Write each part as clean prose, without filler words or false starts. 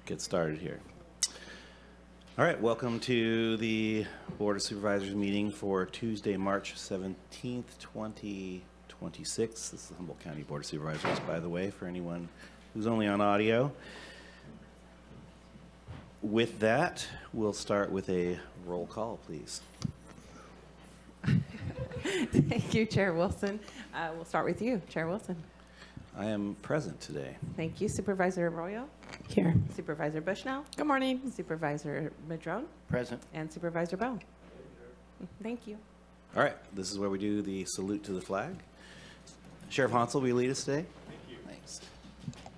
get started here. All right, welcome to the Board of Supervisors meeting for Tuesday, March 17th, 2026. This is the Humboldt County Board of Supervisors, by the way, for anyone who's only on audio. With that, we'll start with a roll call, please. Thank you, Chair Wilson. We'll start with you, Chair Wilson. I am present today. Thank you, Supervisor Arroyo. Here. Supervisor Bushnell. Good morning. Supervisor Madrone. Present. And Supervisor Bell. Thank you. All right, this is where we do the salute to the flag. Sheriff Hansel, will you lead us today? Thank you. Thanks.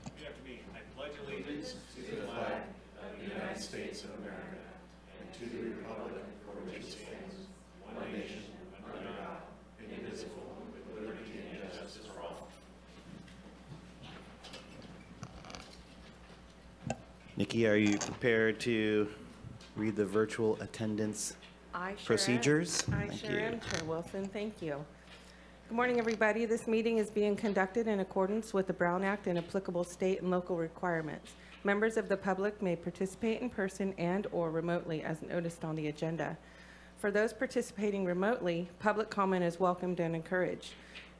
Repeat after me. I pledge allegiance to the flag of the United States of America and to the republic for which it stands, one nation, under God, indivisible, with liberty and justice for all. Nikki, are you prepared to read the virtual attendance procedures? I Thank sure you. am, Chair Wilson. Thank you. Good morning, everybody. This meeting is being conducted in accordance with the Brown Act and applicable state and local requirements. Members of the public may participate in person and/or remotely as noticed on the agenda. For those participating remotely, public comment is welcomed and encouraged.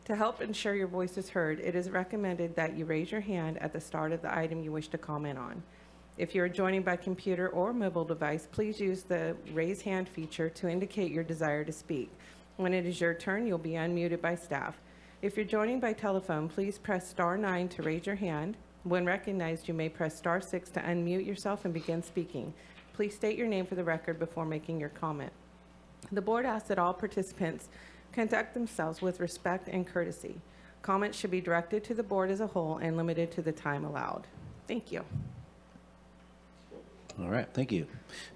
To help ensure your voice is heard, it is recommended that you raise your hand at the start of the item you wish to comment on. If you are joining by computer or mobile device, please use the raise hand feature to indicate your desire to speak. When it is your turn, you'll be unmuted by staff. If you're joining by telephone, please press *9 to raise your hand. When recognized, you may press *6 to unmute yourself and begin speaking. Please state your name for the record before making your comment. The board asks that all participants conduct themselves with respect and courtesy. Comments should be directed to the board as a whole and limited to the time allowed. Thank you. All right, thank you.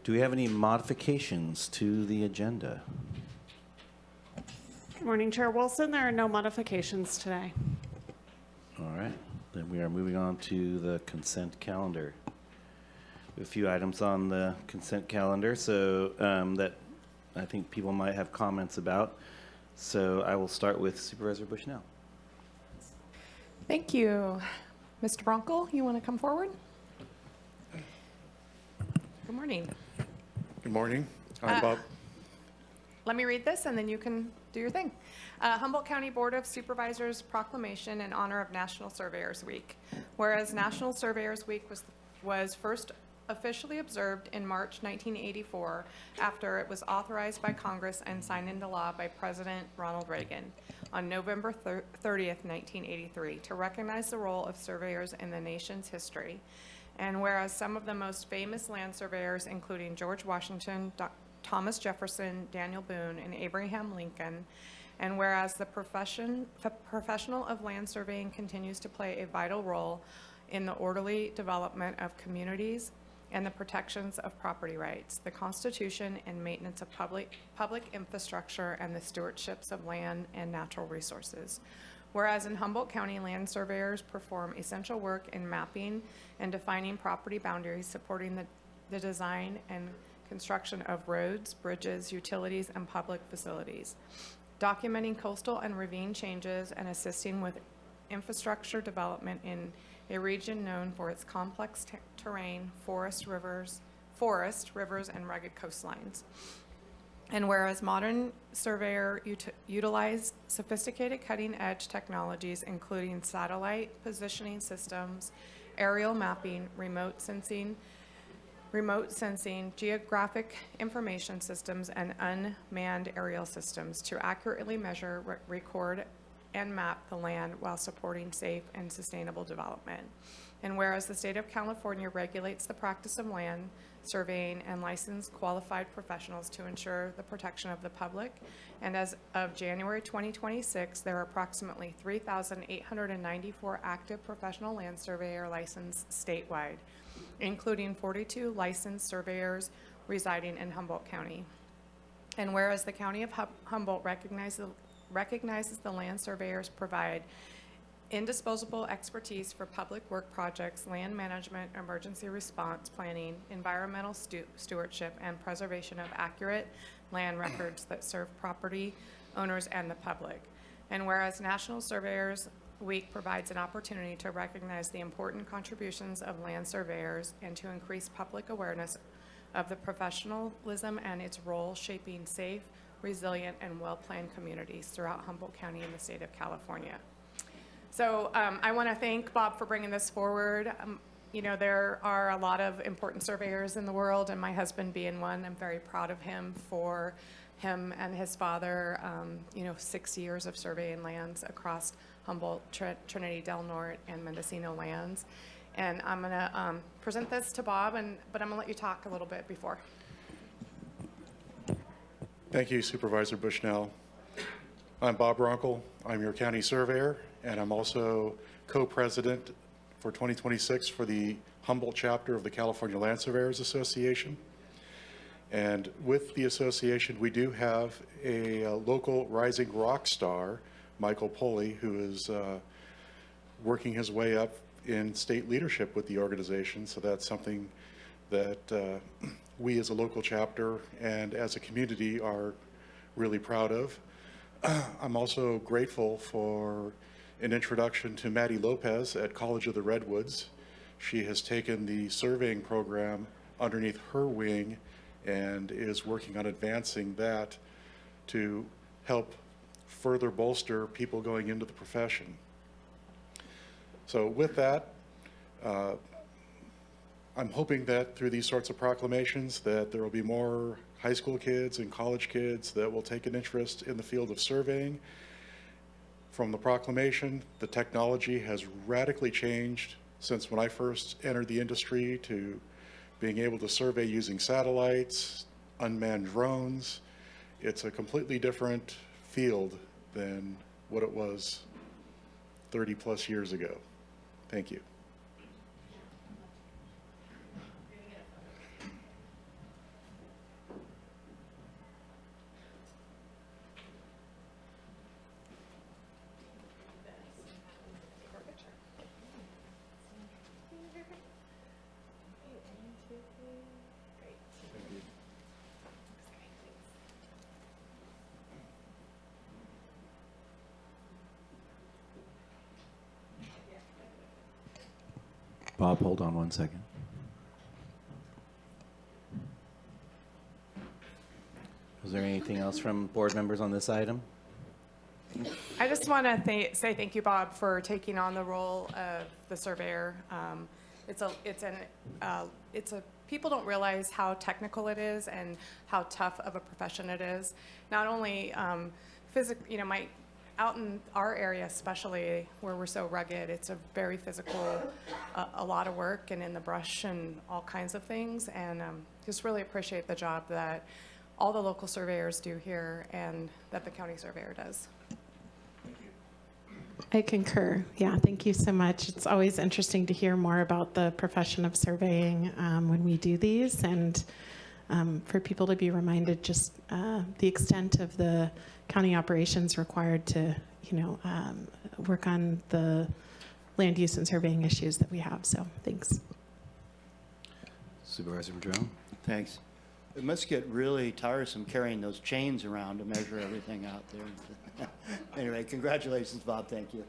Do we have any modifications to the agenda? Good morning, Chair Wilson. There are no modifications today. All right, then we are moving on to the consent calendar. We have a few items on the consent calendar that I think people might have comments about. So I will start with Supervisor Bushnell. Thank you. Mr. Bronco, you want to come forward? Good morning. Good morning. I'm Bob. Let me read this and then you can do your thing. Humboldt County Board of Supervisors proclamation in honor of National Surveyors Week. Whereas National Surveyors Week was first officially observed in March 1984 after it was authorized by Congress and signed into law by President Ronald Reagan on November 30th, 1983 to recognize the role of surveyors in the nation's history. And whereas some of the most famous land surveyors, including George Washington, Thomas Jefferson, Daniel Boone, and Abraham Lincoln, and whereas the professional of land surveying continues to play a vital role in the orderly development of communities and the protections of property rights, the Constitution and maintenance of public infrastructure, and the stewardships of land and natural resources. Whereas in Humboldt County, land surveyors perform essential work in mapping and defining property boundaries, supporting the design and construction of roads, bridges, utilities, and public facilities, documenting coastal and ravine changes, and assisting with infrastructure development in a region known for its complex terrain, forests, rivers, and rugged coastlines. And whereas modern surveyor utilize sophisticated cutting-edge technologies, including satellite positioning systems, aerial mapping, remote sensing, geographic information systems, and unmanned aerial systems to accurately measure, record, and map the land while supporting safe and sustainable development. And whereas the state of California regulates the practice of land surveying and licensed qualified professionals to ensure the protection of the public, and as of January 2026, there are approximately 3,894 active professional land surveyor licensed statewide, including 42 licensed surveyors residing in Humboldt County. And whereas the County of Humboldt recognizes the land surveyors provide indisposable expertise for public work projects, land management, emergency response planning, environmental stewardship, and preservation of accurate land records that serve property owners and the public. And whereas national surveyors Week provides an opportunity to recognize the important contributions of land surveyors and to increase public awareness of the professionalism and its role shaping safe, resilient, and well-planned communities throughout Humboldt County and the state of California. So I want to thank Bob for bringing this forward. You know, there are a lot of important surveyors in the world, and my husband being one. I'm very proud of him for him and his father, 6 years of surveying lands across Humboldt, Trinity Del Norte, and Mendocino lands. And I'm going to present this to Bob, but I'm going to let you talk a little bit before. Thank you, Supervisor Bushnell. I'm Bob Runkle. I'm your county surveyor, and I'm also co-president for 2026 for the Humboldt chapter of the California Land Surveyors Association. And with the association, we do have a local rising rock star, Michael Pulley, who is working his way up in state leadership with the organization. So that's something that we as a local chapter and as a community are really proud of. I'm also grateful for an introduction to Maddie Lopez at College of the Redwoods. She has taken the surveying program underneath her wing and is working on advancing that to help further bolster people going into the profession. So with that, I'm hoping that through these sorts of proclamations that there will be more high school kids and college kids that will take an interest in the field of surveying. From the proclamation, the technology has radically changed since when I first entered the industry to being able to survey using satellites, unmanned drones. It's a completely different field than what it was 30 plus years ago. Thank you. Bob, hold on one second. Was there anything else from board members on this item? I just want to say thank you, Bob, for taking on the role of the surveyor. People don't realize how technical it is and how tough of a profession it is. Not only out in our area, especially where we're so rugged, it's a very physical, a lot of work and in the brush and all kinds of things. And just really appreciate the job that all the local surveyors do here and that the county surveyor does. I concur. Yeah, thank you so much. It's always interesting to hear more about the profession of surveying when we do these, and for people to be reminded just the extent of the county operations required to, work on the land use and surveying issues that we have. So, thanks. Supervisor Madrone? Thanks. It must get really tiresome carrying those chains around to measure everything out there. Anyway, congratulations, Bob. Thank you.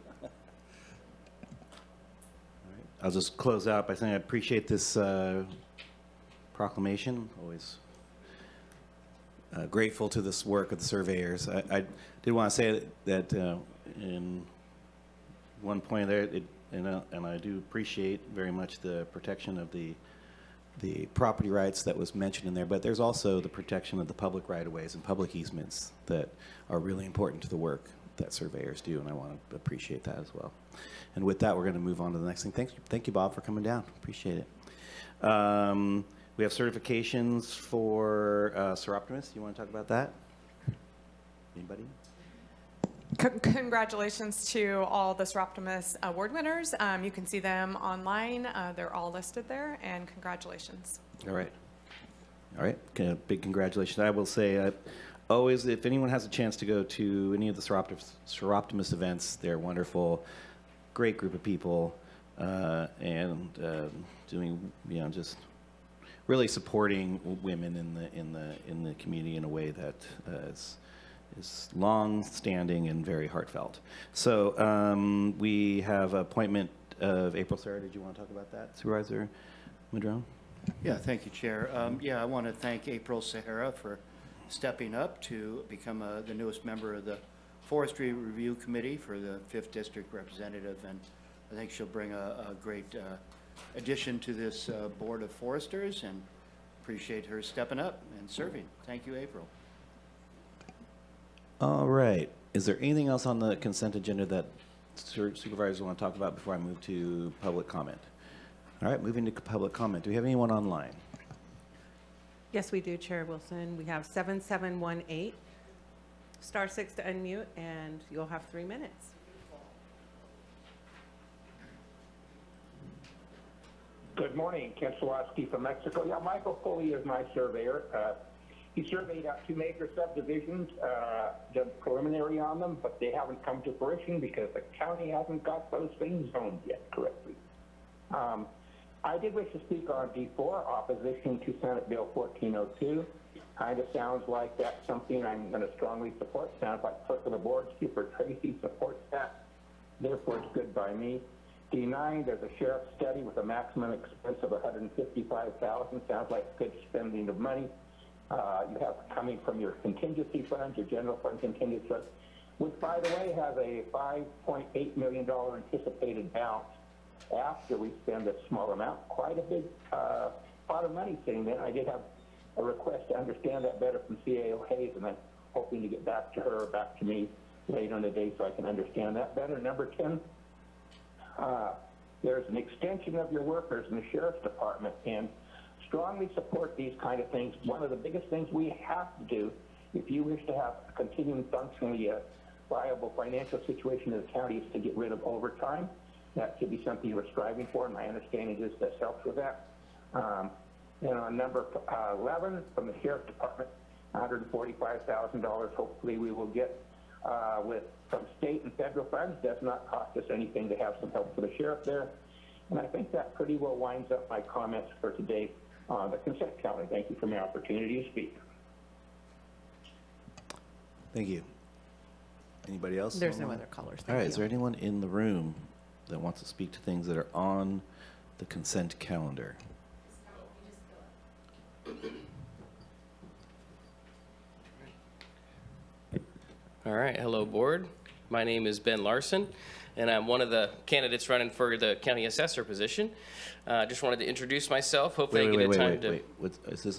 I'll just close out by saying I appreciate this proclamation. Always grateful to this work of the surveyors. I did want to say that in one point there, and I do appreciate very much the protection of the property rights that was mentioned in there, but there's also the protection of the public right-of-ways and public easements that are really important to the work that surveyors do, and I want to appreciate that as well. And with that, we're going to move on to the next thing. Thank you, Bob, for coming down. Appreciate it. We have certifications for Seroptimus. You want to talk about that? Anybody? Congratulations to all the Seroptimus award winners. You can see them online. They're all listed there, and congratulations. All right. Big congratulations. I will say, always, if anyone has a chance to go to any of the Seroptimus events, they're wonderful, great group of people, and doing, just really supporting women in the community in a way that is long-standing and very heartfelt. So we have appointment of April. Sarah, did you want to talk about that, Supervisor Madrone? Yeah, thank you, Chair. Yeah, I want to thank April Sahara for stepping up to become the newest member of the Forestry Review Committee for the 5th District Representative, and I think she'll bring a great addition to this Board of Foresters, and appreciate her stepping up and serving. Thank you, April. All right. Is there anything else on the consent agenda that supervisors want to talk about before I move to public comment? All right, moving to public comment. Do we have anyone online? Yes, we do, Chair Wilson. We have 7718, star 6 to unmute, and you'll have 3 minutes. Good morning, Ken Swatsky from Mexico. Yeah, Michael Foley is my surveyor. He surveyed out 2 major subdivisions, done preliminary on them, but they haven't come to fruition because the county hasn't got those things zoned yet correctly. I did wish to speak on D4, opposition to Senate Bill 1402. Kind of sounds like that's something I'm going to strongly support. Sounds like clerk of the board, Skipper Tracy, supports that. Therefore, it's good by me. D9, there's a sheriff's study with a maximum expense of $155,000. Sounds like good spending of money. You have coming from your contingency funds, your general fund contingency funds, which, by the way, has a $5.8 million anticipated balance after we spend a small amount. Quite a big pot of money sitting there. I did have a request to understand that better from CAO Hayes, and I'm hoping to get back to her or back to me later in the day so I can understand that better. Number 10, there's an extension of your workers in the Sheriff's Department, and strongly support these kind of things. One of the biggest things we have to do if you wish to have a continuing functionally viable financial situation in the county is to get rid of overtime. That should be something you are striving for, and my understanding is this helps with that. And on number 11, from the Sheriff's Department, $145,000, hopefully we will get from state and federal funds. Does not cost us anything to have some help for the sheriff there. And I think that pretty well winds up my comments for today on the consent calendar. Thank you for my opportunity to speak. Thank you. Anybody else? There's no online? other callers. All right, Thank is there anyone in the room that wants to speak to things that are on the consent calendar? All right, hello board. My name is Ben Larson, and I'm one of the candidates running for the county assessor position. Just wanted to introduce myself. Hopefully I get a time to. Wait. Is this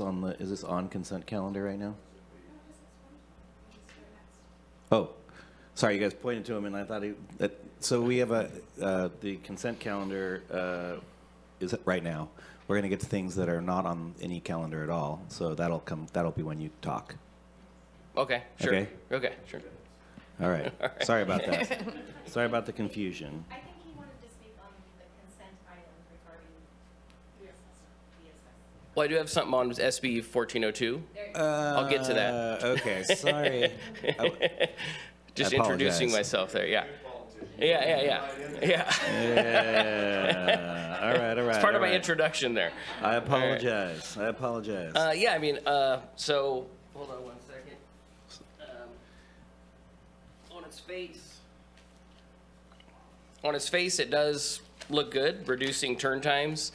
on consent calendar right now? Oh, sorry, you guys pointed to him, and I thought so we have the consent calendar is right now. We're going to get to things that are not on any calendar at all. So that'll be when you talk. Okay, sure. Okay? Sure. All right. Sorry about that. Sorry about the confusion. I think he wanted to speak on the consent item regarding the assessor. Well, I do have something on SB 1402. I'll get to that. Okay, sorry. Just I introducing apologize. myself there, yeah. Yeah. Yeah. All right. It's part of my introduction there. I apologize. Yeah, I mean, so, hold on one second. On its face, it does look good, reducing turn times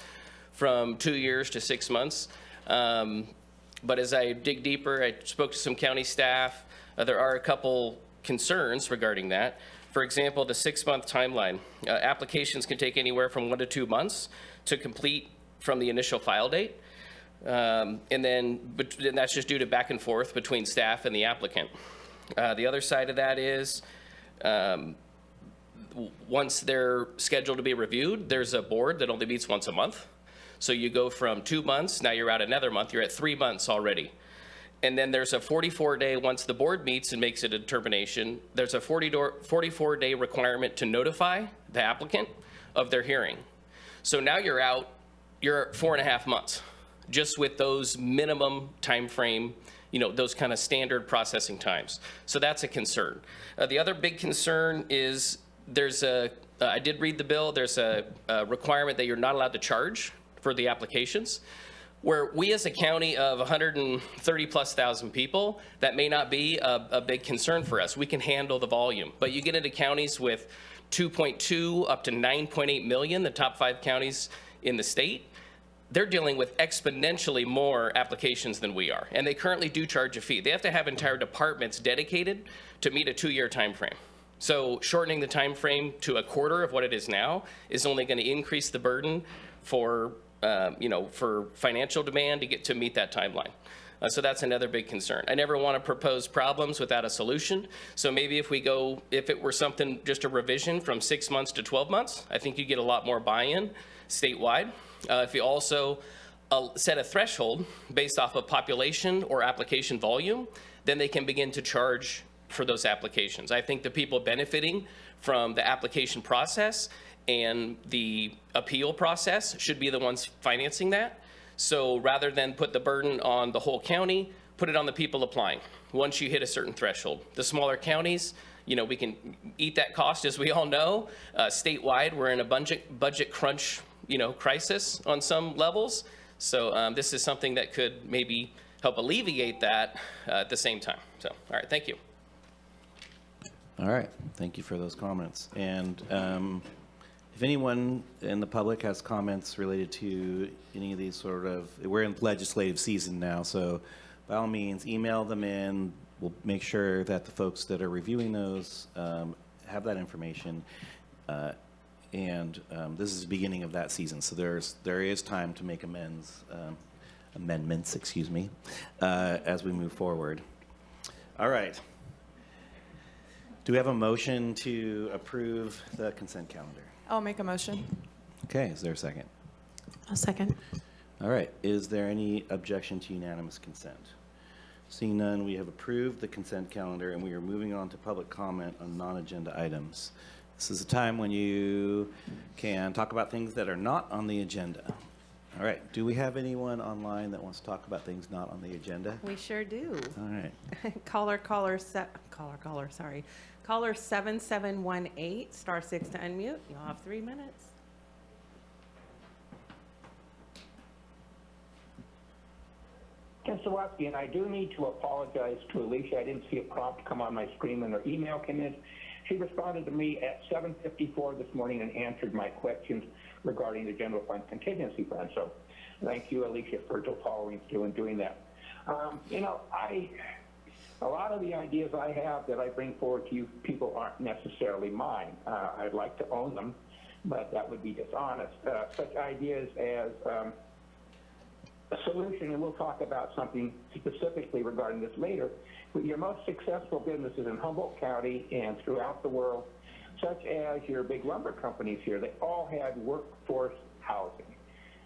from 2 years to 6 months. But as I dig deeper, I spoke to some county staff. There are a couple concerns regarding that. For example, the 6-month timeline. Applications can take anywhere from 1 to 2 months to complete from the initial file date. And that's just due to back and forth between staff and the applicant. The other side of that is once they're scheduled to be reviewed, there's a board that only meets once a month. So you go from 2 months, now you're out another month, you're at 3 months already. And then there's a 44-day, once the board meets and makes a determination, there's a 44-day requirement to notify the applicant of their hearing. So now you're out, you're at 4.5 months, just with those minimum time frame, those kind of standard processing times. So that's a concern. The other big concern is I did read the bill, there's a requirement that you're not allowed to charge for the applications. where we as a county of 130,000+ people, that may not be a big concern for us. We can handle the volume. But you get into counties with 2.2 up to 9.8 million, the top 5 counties in the state, they're dealing with exponentially more applications than we are. And they currently do charge a fee. They have to have entire departments dedicated to meet a 2-year time frame. So shortening the time frame to a quarter of what it is now is only going to increase the burden for for financial demand to meet that timeline. So that's another big concern. I never want to propose problems without a solution. So maybe if it were something, just a revision from 6 months to 12 months, I think you get a lot more buy-in statewide. If you also set a threshold based off of population or application volume, then they can begin to charge for those applications. I think the people benefiting from the application process and the appeal process should be the ones financing that. So rather than put the burden on the whole county, put it on the people applying once you hit a certain threshold. The smaller counties, we can eat that cost, as we all know. Statewide, we're in a budget crunch, crisis on some levels. So this is something that could maybe help alleviate that at the same time. So, all right, thank you. All right, thank you for those comments. And if anyone in the public has comments related to any of these we're in legislative season now, so by all means, email them in. We'll make sure that the folks that are reviewing those have that information. And this is the beginning of that season, so there is time to make amendments, as we move forward. All right. Do we have a motion to approve the consent calendar? I'll make a motion. Okay, is there a second? A second. All right, is there any objection to unanimous consent? Seeing none, we have approved the consent calendar, and we are moving on to public comment on non-agenda items. This is a time when you can talk about things that are not on the agenda. All right, do we have anyone online that wants to talk about things not on the agenda? We sure do. All right. Caller 7718, star 6 to unmute. You'll have 3 minutes. Ken Sawatsky, and I do need to apologize to Alicia. I didn't see a prompt come on my screen when her email came in. She responded to me at 7:54 this morning and answered my questions regarding the general fund contingency plan. So thank you, Alicia, for following through and doing that. A lot of the ideas I have that I bring forward to you people aren't necessarily mine. I'd like to own them, but that would be dishonest. Such ideas as a solution, and we'll talk about something specifically regarding this later, with your most successful businesses in Humboldt County and throughout the world, such as your big lumber companies here, they all had workforce housing.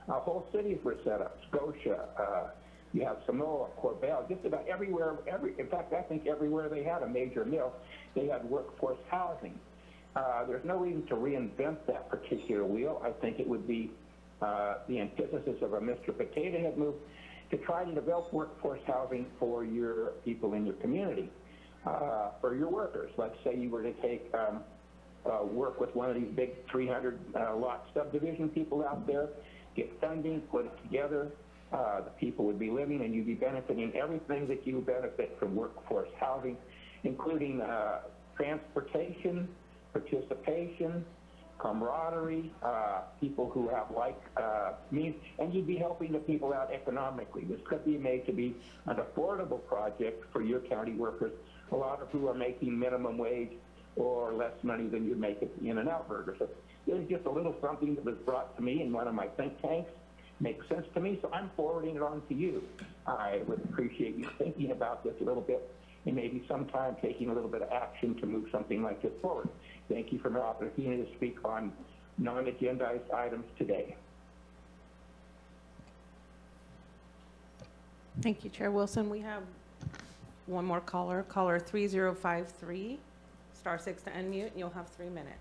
Whole cities were set up, Scotia, you have Samoa, Corbell, just about everywhere, in fact, I think everywhere they had a major mill, they had workforce housing. There's no reason to reinvent that particular wheel. I think it would be the antithesis of a Mr. Potato Head move to try to develop workforce housing for your people in your community, for your workers. Let's say you were to take work with one of these big 300 lot subdivision people out there, get funding, put it together. The people would be living and you'd be benefiting everything that you benefit from workforce housing, including transportation, participation, camaraderie, people who have means, and you'd be helping the people out economically. This could be made to be an affordable project for your county workers, a lot of who are making minimum wage or less money than you'd make at the In-N-Out Burger. So there's just a little something that was brought to me in one of my think tanks. Makes sense to me, so I'm forwarding it on to you. I would appreciate you thinking about this a little bit and maybe sometime taking a little bit of action to move something like this forward. Thank you for the opportunity to speak on non-agendized items today. Thank you, Chair Wilson. We have one more caller, caller 3053, star 6 to unmute, and you'll have 3 minutes.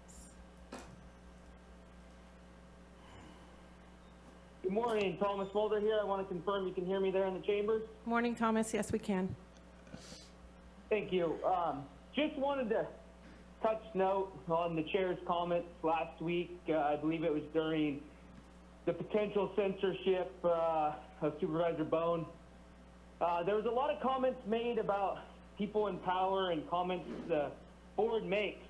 Good morning, Thomas Mulder here. I want to confirm you can hear me there in the chambers. Morning, Thomas. Yes, we can. Thank you. Just wanted to touch note on the chair's comments last week. I believe it was during the potential censorship of Supervisor Bone. There was a lot of comments made about people in power and comments the board makes.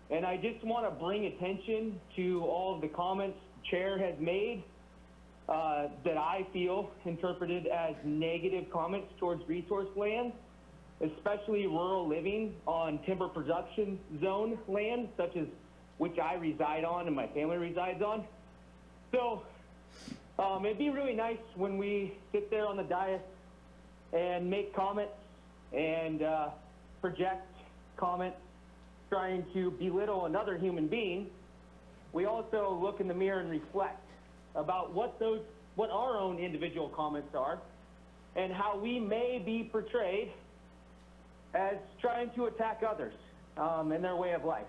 And I just want to bring attention to all of the comments the chair has made that I feel interpreted as negative comments towards resource land, especially rural living on timber production zone land, such as which I reside on and my family resides on. So it'd be really nice when we sit there on the dais and make comments and project comments trying to belittle another human being. We also look in the mirror and reflect about what our own individual comments are and how we may be portrayed as trying to attack others and their way of life.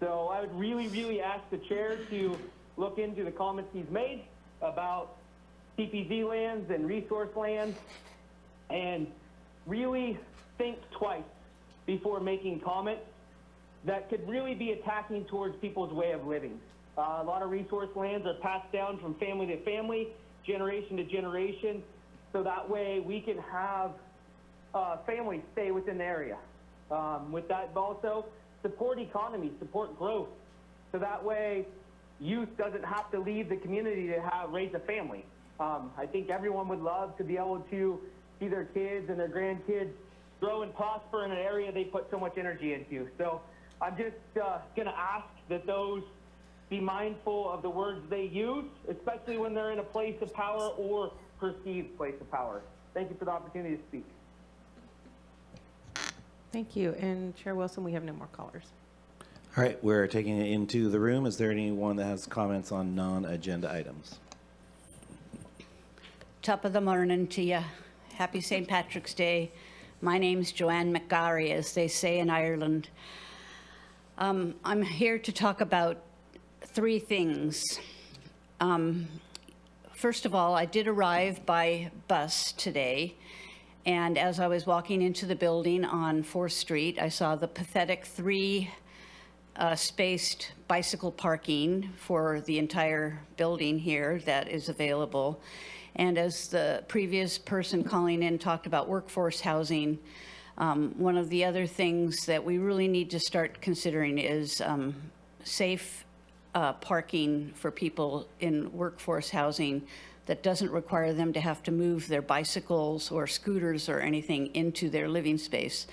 So I would really, really ask the chair to look into the comments he's made about CPZ lands and resource lands and really think twice before making comments that could really be attacking towards people's way of living. A lot of resource lands are passed down from family to family, generation to generation, so that way we can have families stay within the area. With that also, support economy, support growth, so that way youth doesn't have to leave the community to raise a family. I think everyone would love to be able to see their kids and their grandkids grow and prosper in an area they put so much energy into. So I'm just going to ask that those be mindful of the words they use, especially when they're in a place of power or perceived place of power. Thank you for the opportunity to speak. Thank you. And Chair Wilson, we have no more callers. All right, we're taking it into the room. Is there anyone that has comments on non-agenda items? Top of the morning to you. Happy St. Patrick's Day. My name's Joanne McGarry, as they say in Ireland. I'm here to talk about three things. First of all, I did arrive by bus today, and as I was walking into the building on 4th Street, I saw the pathetic spaced bicycle parking for the entire building here that is available. And as the previous person calling in talked about workforce housing, one of the other things that we really need to start considering is safe parking for people in workforce housing that doesn't require them to have to move their bicycles or scooters or anything into their living space.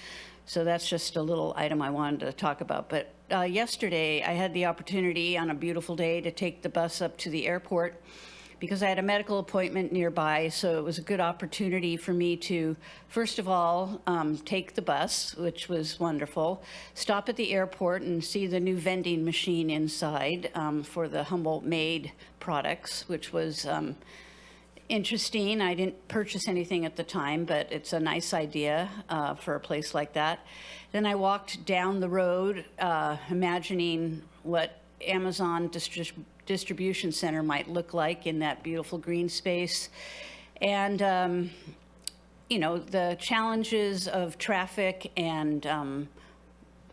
So that's just a little item I wanted to talk about. But yesterday I had the opportunity on a beautiful day to take the bus up to the airport because I had a medical appointment nearby, so it was a good opportunity for me to, first of all, take the bus, which was wonderful, stop at the airport and see the new vending machine inside for the Humboldt made products, which was interesting. I didn't purchase anything at the time, but it's a nice idea for a place like that. Then I walked down the road, imagining what Amazon distribution center might look like in that beautiful green space. And, you know, the challenges of traffic and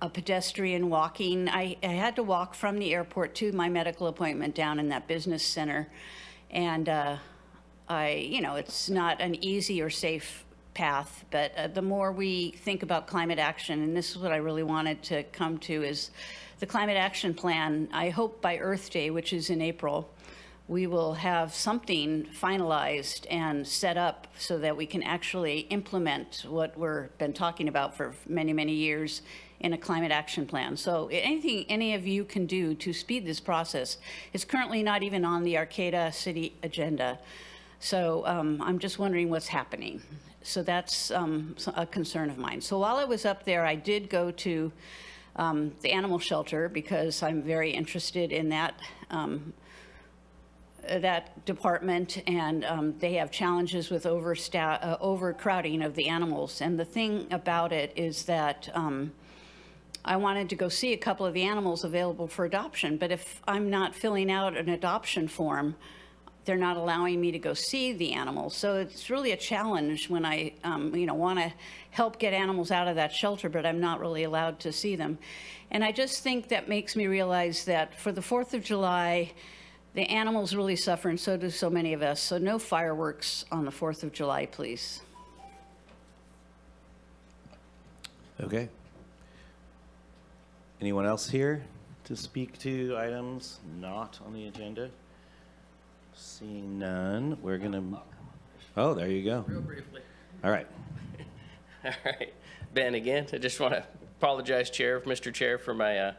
a pedestrian walking. I had to walk from the airport to my medical appointment down in that business center. And you know, it's not an easy or safe path, but the more we think about climate action, and this is what I really wanted to come to, is the climate action plan. I hope by Earth Day, which is in April, we will have something finalized and set up so that we can actually implement what we've been talking about for many, many years in a climate action plan. So anything any of you can do to speed this process is currently not even on the Arcata city agenda. So I'm just wondering what's happening. So that's a concern of mine. So while I was up there, I did go to the animal shelter because I'm very interested in that department, and they have challenges with overcrowding of the animals. And the thing about it is that I wanted to go see a couple of the animals available for adoption, but if I'm not filling out an adoption form, they're not allowing me to go see the animals. So it's really a challenge when I want to help get animals out of that shelter, but I'm not really allowed to see them. And I just think that makes me realize that for the 4th of July, The animals really suffer, and so do so many of us. So no fireworks on the 4th of July, please. Okay. Anyone else here to speak to items not on the agenda? Seeing none, we're gonna, oh, there you go. Real briefly. All right. All right. Ben, again, I just want to apologize, Mr. Chair, for my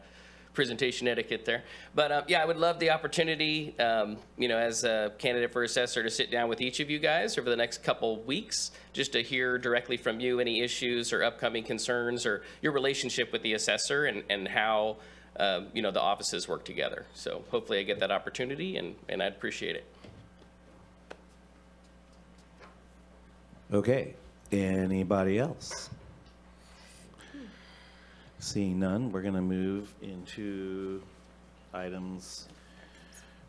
presentation etiquette there. But yeah, I would love the opportunity, as a candidate for assessor, to sit down with each of you guys over the next couple weeks, just to hear directly from you any issues or upcoming concerns or your relationship with the assessor and how, the offices work together. So hopefully I get that opportunity, and I'd appreciate it. Okay. Anybody else? Seeing none, we're going to move into items,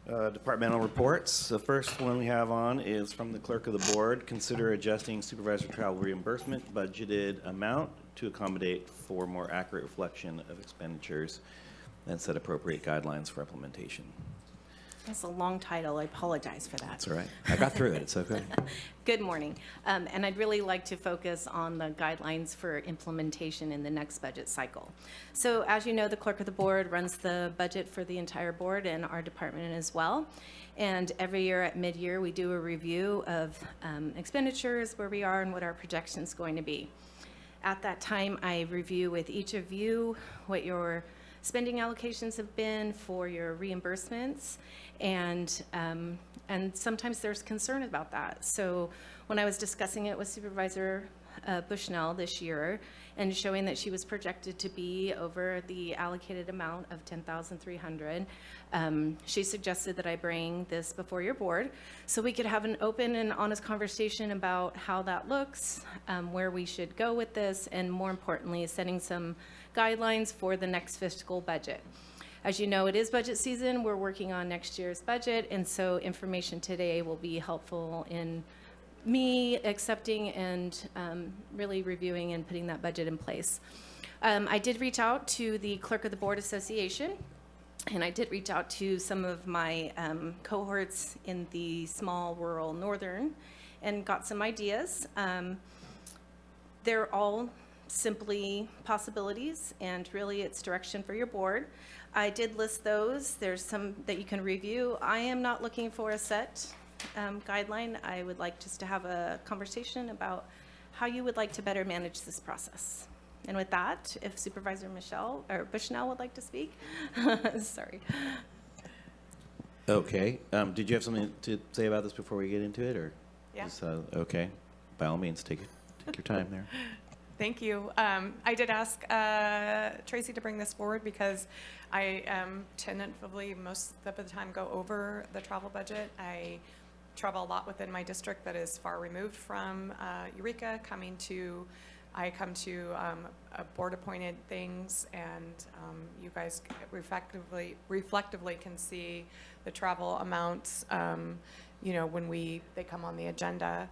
departmental reports. The first one we have on is from the clerk of the board. Consider adjusting supervisor travel reimbursement budgeted amount to accommodate for more accurate reflection of expenditures and set appropriate guidelines for implementation. That's a long title. I apologize for that. That's all right. I got through it. It's okay. Good morning. And I'd really like to focus on the guidelines for implementation in the next budget cycle. So as you know, the clerk of the board runs the budget for the entire board and our department as well. And every year at mid-year, we do a review of expenditures, where we are and what our projection is going to be. At that time, I review with each of you what your spending allocations have been for your reimbursements, and sometimes there's concern about that. So when I was discussing it with Supervisor Bushnell this year and showing that she was projected to be over the allocated amount of $10,300, she suggested that I bring this before your board so we could have an open and honest conversation about how that looks, where we should go with this, and more importantly, setting some guidelines for the next fiscal budget. As you know, it is budget season. We're working on next year's budget, and so information today will be helpful in me accepting and really reviewing and putting that budget in place. I did reach out to the Clerk of the Board Association, and I did reach out to some of my cohorts in the small rural northern and got some ideas. They're all simply possibilities, and really it's direction for your board. I did list those. There's some that you can review. I am not looking for a set guideline. I would like just to have a conversation about how you would like to better manage this process. And with that, if Supervisor Bushnell would like to speak. Sorry. Okay. Did you have something to say about this before we get into it, or? Yeah. Just, okay. By all means, take your time there. Thank you. I did ask Tracy to bring this forward because I tentatively most of the time go over the travel budget. I travel a lot within my district that is far removed from Eureka. I come to board-appointed things, and you guys reflectively can see the travel amounts, when they come on the agenda.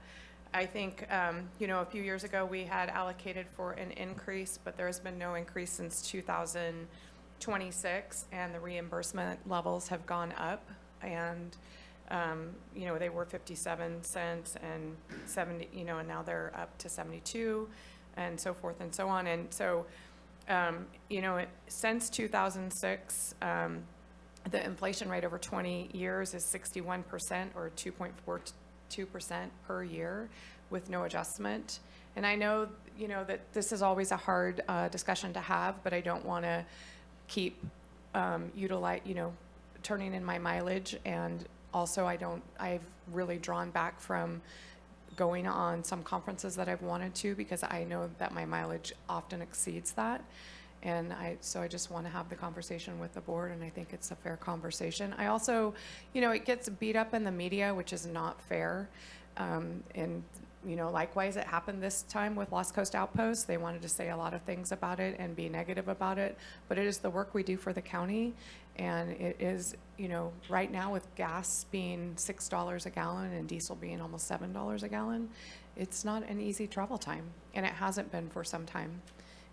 I think, a few years ago we had allocated for an increase, but there has been no increase since 2026, and the reimbursement levels have gone up, and they were 57 cents and 70, and now they're up to 72, and so forth and so on. And so, since 2006, the inflation rate over 20 years is 61%, or 2.42% per year with no adjustment. And I know, that this is always a hard discussion to have, but I don't want to keep turning in my mileage. And also I've really drawn back from going on some conferences that I've wanted to, because I know that my mileage often exceeds that. And so I just want to have the conversation with the board, and I think it's a fair conversation. I also, it gets beat up in the media, which is not fair. And, likewise, it happened this time with Lost Coast Outpost. They wanted to say a lot of things about it and be negative about it, but it is the work we do for the county. And it is, right now with gas being $6 a gallon and diesel being almost $7 a gallon, it's not an easy travel time, and it hasn't been for some time.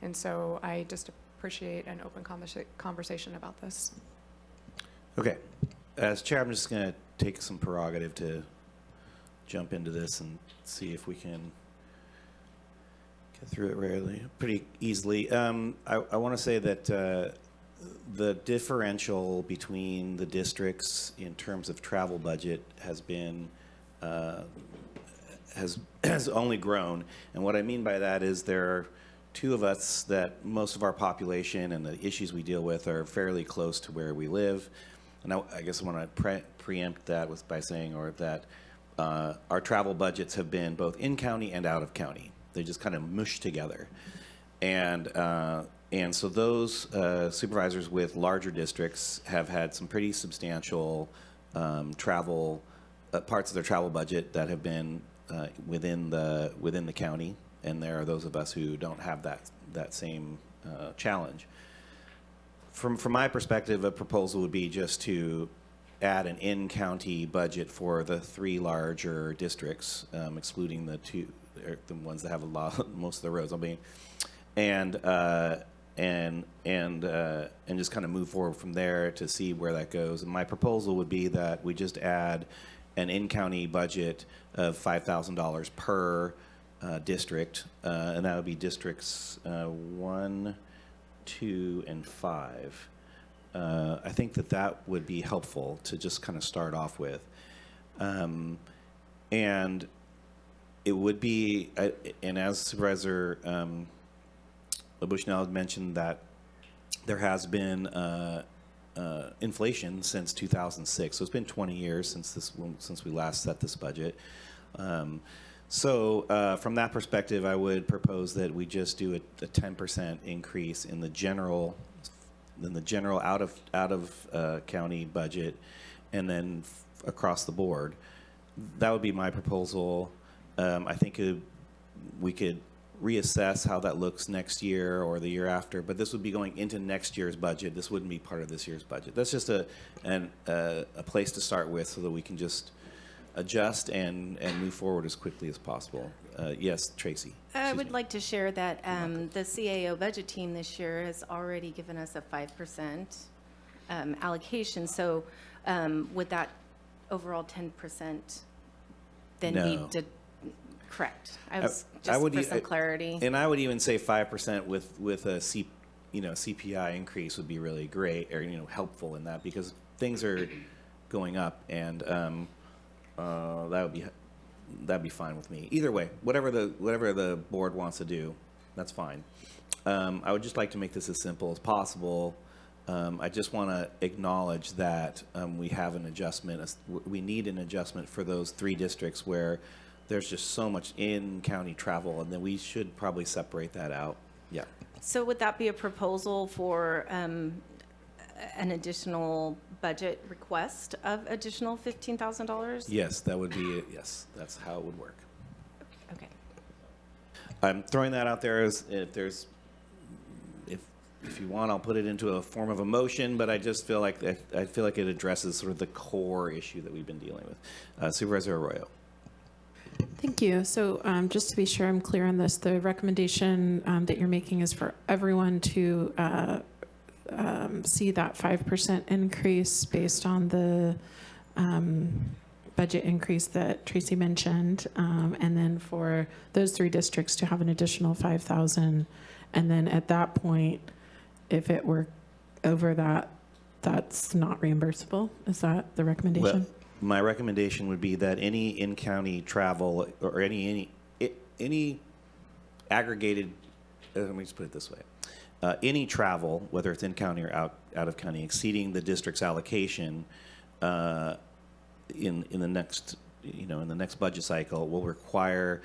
And so I just appreciate an open conversation about this. Okay. as chair, I'm just going to take some prerogative to jump into this and see if we can get through it pretty easily. I want to say that the differential between the districts in terms of travel budget has been has only grown, and what I mean by that is there are two of us that most of our population and the issues we deal with are fairly close to where we live. And I guess I want to preempt that by saying that our travel budgets have been both in county and out of county. They just kind of mush together. And so those supervisors with larger districts have had some pretty substantial travel parts of their travel budget that have been within the county. And there are those of us who don't have that same challenge. From my perspective, a proposal would be just to add an in-county budget for the three larger districts, excluding the ones that have most of the roads. And just kind of move forward from there to see where that goes. And my proposal would be that we just add an in-county budget of $5,000 per district, and that would be districts 1, 2, and 5. I think that would be helpful to just kind of start off with. And it would be, and as Supervisor Bushnell had mentioned, that there has been inflation since 2006. So it's been 20 years since we last set this budget. So from that perspective, I would propose that we just do a 10% increase in the general out of county budget, and then across the board. That would be my proposal. I think we could reassess how that looks next year or the year after, but this would be going into next year's budget. This wouldn't be part of this year's budget. That's just a place to start with, so that we can just adjust and move forward as quickly as possible. Yes, Tracy. I would like to share that the CAO budget team this year has already given us a 5% allocation. So would that overall 10% then No. need to, correct? I was I would for some clarity. And I would even say 5% with a CPI increase would be really great, or helpful in that, because things are going up, and that'd be fine with me. Either way, whatever the board wants to do, that's fine. I would just like to make this as simple as possible. I just want to acknowledge that we have an adjustment. We need an adjustment for those three districts where there's just so much in-county travel, and then we should probably separate that out. Yeah. So would that be a proposal for an additional budget request of additional $15,000? Yes, that would be it. Yes, that's how it would work. Okay. I'm throwing that out there as if you want, I'll put it into a form of a motion, but I just feel like it addresses sort of the core issue that we've been dealing with. Supervisor Arroyo. Thank you. So just to be sure I'm clear on this, the recommendation that you're making is for everyone to see that 5% increase based on the budget increase that Tracy mentioned, and then for those three districts to have an additional 5,000, and then at that point, if it were over that, that's not reimbursable. Is that the recommendation? Well, my recommendation would be that any in-county travel or any aggregated, let me just put it this way. Any travel, whether it's in-county or out of county, exceeding the district's allocation in the next budget cycle will require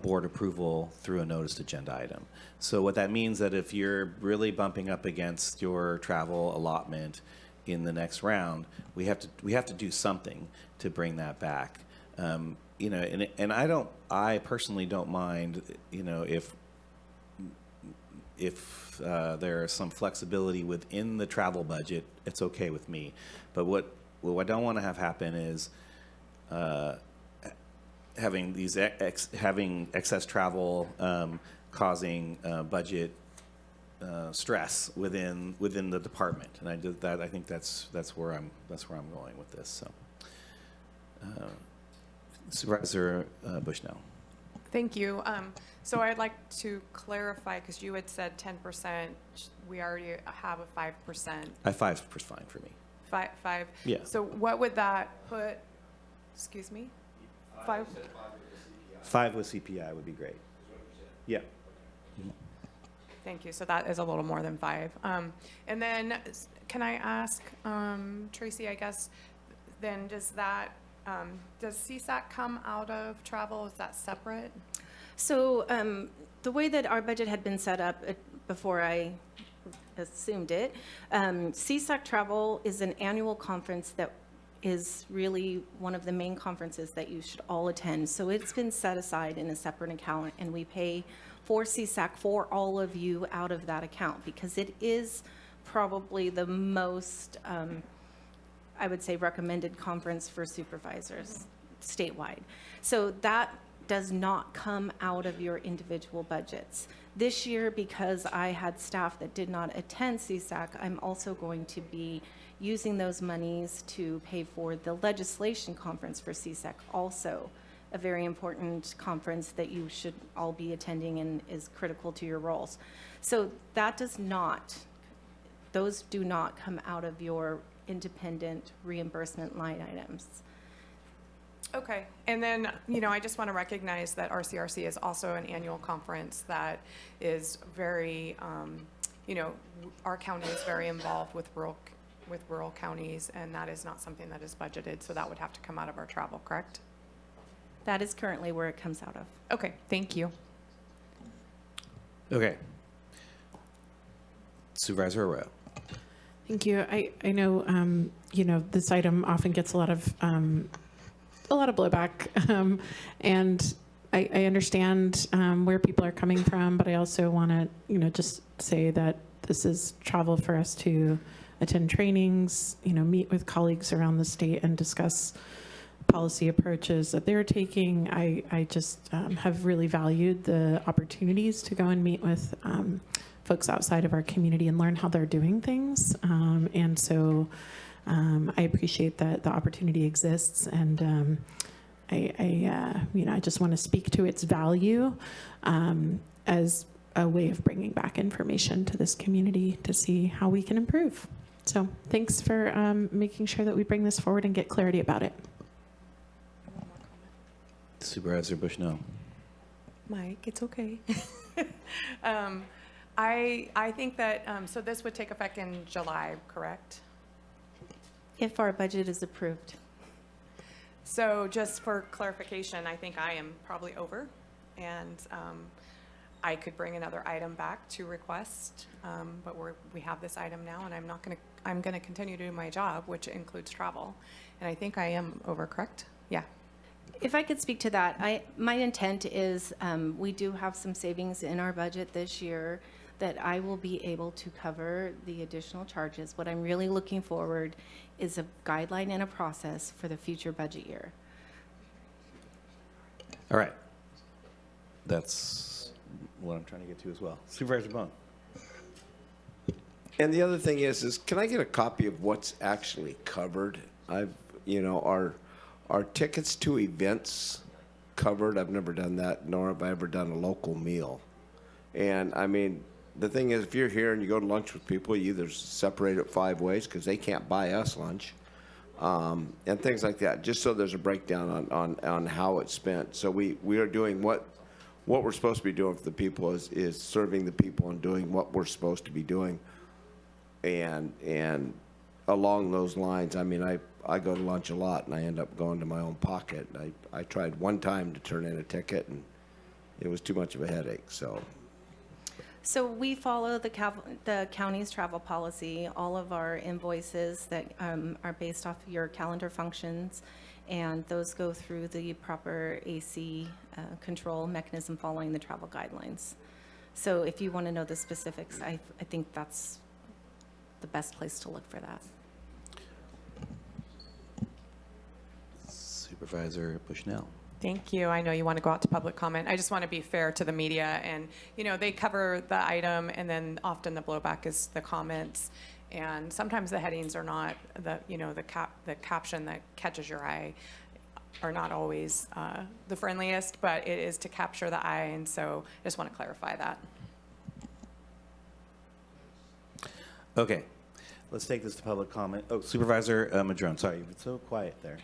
board approval through a noticed agenda item. So what that means that if you're really bumping up against your travel allotment in the next round, we have to do something to bring that back. And I personally don't mind, if there is some flexibility within the travel budget, it's okay with me. But what I don't want to have happen is having excess travel causing budget stress within the department, and I did that. I think that's where I'm going with this. So, Supervisor Bushnell. Thank you. So I'd like to clarify, because you had said 10%, we already have a 5%. 5% fine for me. Five? Yeah. So what would that put, excuse me? 5? 5 with CPI would be great. Yeah. Thank you. So that is a little more than 5. And then can I ask, Tracy, I guess, then does CSAC come out of travel? Is that separate? So the way that our budget had been set up before I assumed it, CSAC Travel is an annual conference that is really one of the main conferences that you should all attend. So it's been set aside in a separate account, and we pay for CSAC for all of you out of that account, because it is probably the most, I would say, recommended conference for supervisors statewide. So that does not come out of your individual budgets. This year, because I had staff that did not attend CSAC, I'm also going to be using those monies to pay for the legislation conference for CSAC, also a very important conference that you should all be attending and is critical to your roles. So that those do not come out of your independent reimbursement line items. Okay. And then, I just want to recognize that RCRC is also an annual conference that is very, our county is very involved with rural counties, and that is not something that is budgeted, so that would have to come out of our travel, correct? That is currently where it comes out of. Okay, thank you. Okay. Supervisor Arroyo. Thank you. I know, this item often gets a lot of blowback, and I understand where people are coming from, but I also want to, just say that this is travel for us to attend trainings, meet with colleagues around the state and discuss policy approaches that they're taking. I just have really valued the opportunities to go and meet with folks outside of our community and learn how they're doing things. And so I appreciate that the opportunity exists, and I just want to speak to its value as a way of bringing back information to this community to see how we can improve. So thanks for making sure that we bring this forward and get clarity about it. Supervisor Bushnell. Mike, it's okay. I think that, so this would take effect in July, correct? If our budget is approved. So just for clarification, I think I am probably over, and I could bring another item back to request, but we have this item now, and I'm gonna continue to do my job, which includes travel, and I think I am over, correct? Yeah. If I could speak to that, my intent is we do have some savings in our budget this year that I will be able to cover the additional charges. What I'm really looking forward is a guideline and a process for the future budget year. All right. That's what I'm trying to get to as well. Supervisor Bone. And the other thing is can I get a copy of what's actually covered? Are tickets to events covered? I've never done that, nor have I ever done a local meal. And I mean, the thing is, if you're here and you go to lunch with people, you either separate it 5 ways because they can't buy us lunch, and things like that. Just so there's a breakdown on how it's spent. So we are doing what we're supposed to be doing for the people is serving the people and doing what we're supposed to be doing. And along those lines, I mean, I go to lunch a lot, and I end up going to my own pocket. I tried one time to turn in a ticket, and it was too much of a headache. So we follow the county's travel policy. All of our invoices that are based off of your calendar functions, and those go through the proper AC control mechanism following the travel guidelines. So if you want to know the specifics, I think that's the best place to look for that. Supervisor Bushnell. Thank you. I know you want to go out to public comment. I just want to be fair to the media, and they cover the item, and then often the blowback is the comments, and sometimes the headings are not the caption that catches your eye are not always the friendliest, but it is to capture the eye, and so I just want to clarify that. Okay, let's take this to public comment. Oh, Supervisor Madrone, sorry, you've been so quiet there.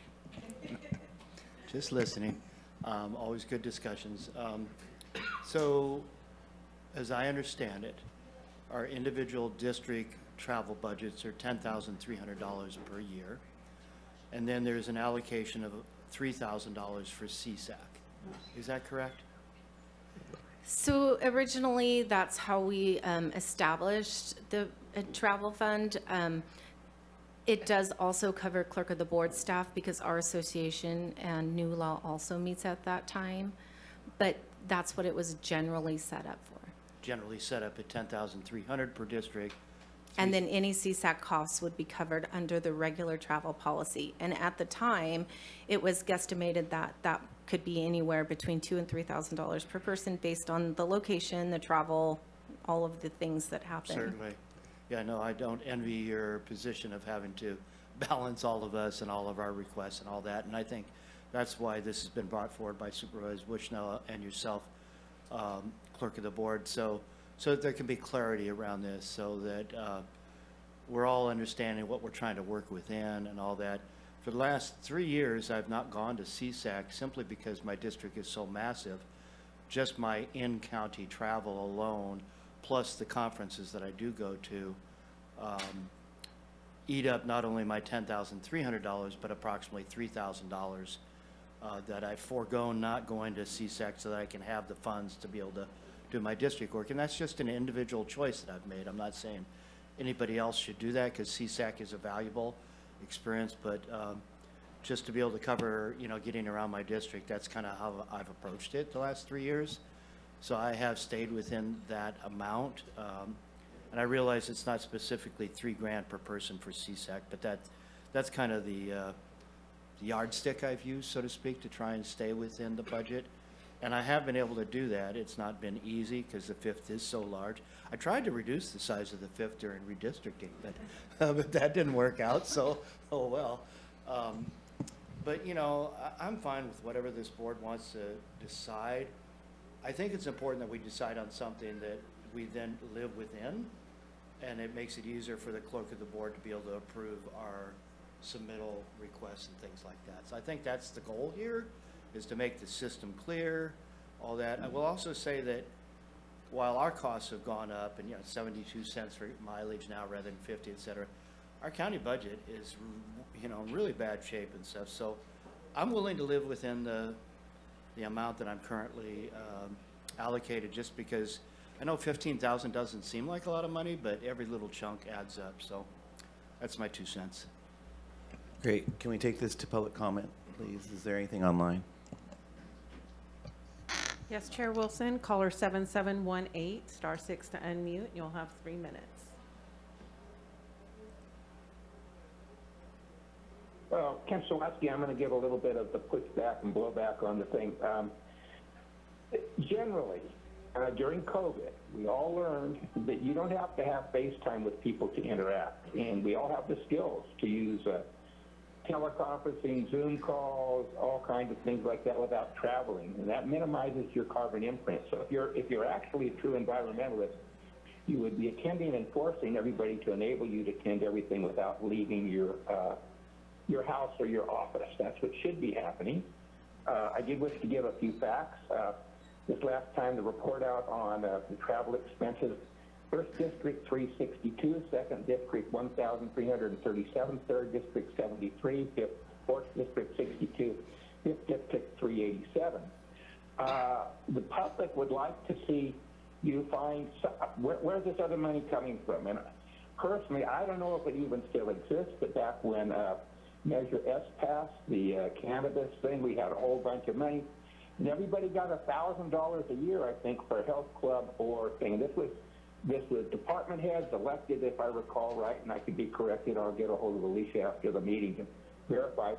Just listening. Always good discussions. So, as I understand it, our individual district travel budgets are $10,300 per year. And then there's an allocation of $3,000 for CSAC. Is that correct? So originally, that's how we established the travel fund. It does also cover clerk of the board staff because our association and new law also meets at that time. But that's what it was generally set up for. Generally set up at $10,300 per district. And then any CSAC costs would be covered under the regular travel policy. And at the time, it was guesstimated that that could be anywhere between $2,000 and $3,000 per person based on the location, the travel, all of the things that happen. Certainly. Yeah, no, I don't envy your position of having to balance all of us and all of our requests and all that. And I think that's why this has been brought forward by Supervisor Bushnell and yourself, clerk of the board, so that there can be clarity around this, so that we're all understanding what we're trying to work within and all that. For the last 3 years, I've not gone to CSAC simply because my district is so massive. Just my in-county travel alone, plus the conferences that I do go to, eat up not only my $10,300, but approximately $3,000 that I've foregone not going to CSAC so that I can have the funds to be able to do my district work. And that's just an individual choice that I've made. I'm not saying anybody else should do that, because CSAC is a valuable experience, but just to be able to cover, getting around my district, that's kind of how I've approached it the last 3 years. So I have stayed within that amount. And I realize it's not specifically $3,000 per person for CSAC, but that's kind of the yardstick I've used, so to speak, to try and stay within the budget. And I have been able to do that. It's not been easy because the fifth is so large. I tried to reduce the size of the fifth during redistricting, but that didn't work out, so oh well. But I'm fine with whatever this board wants to decide. I think it's important that we decide on something that we then live within, and it makes it easier for the clerk of the board to be able to approve our submittal requests and things like that. So I think that's the goal here, is to make the system clear, all that. I will also say that while our costs have gone up, and 72 cents for mileage now rather than 50, et cetera, our county budget is in really bad shape and stuff. So I'm willing to live within the amount that I'm currently allocated, just because I know $15,000 doesn't seem like a lot of money, but every little chunk adds up. So that's my 2 cents. Great. Can we take this to public comment, please? Is there anything online? Yes, Chair Wilson, caller 7718, *6 to unmute. You'll have 3 minutes. Well, Ken Sawatsky, I'm going to give a little bit of the pushback and blowback on the thing. Generally, during COVID, we all learned that you don't have to have FaceTime with people to interact, and we all have the skills to use teleconferencing, Zoom calls, all kinds of things like that without traveling, and that minimizes your carbon imprint. So if you're actually a true environmentalist, you would be attending and forcing everybody to enable you to attend everything without leaving your house or your office. That's what should be happening. I did wish to give a few facts. This last time, the report out on the travel expenses: First District 362, Second District 1,337, Third District 73, Fourth District 62, Fifth District 387. The public would like to see you find where's this other money coming from. And personally, I don't know if it even still exists, but back when Measure S passed, the cannabis thing, we had a whole bunch of money, and everybody got $1,000 a year, I think, for a health club or thing. This was department heads elected, if I recall right, and I could be corrected. I'll get a hold of Alicia after the meeting to verify.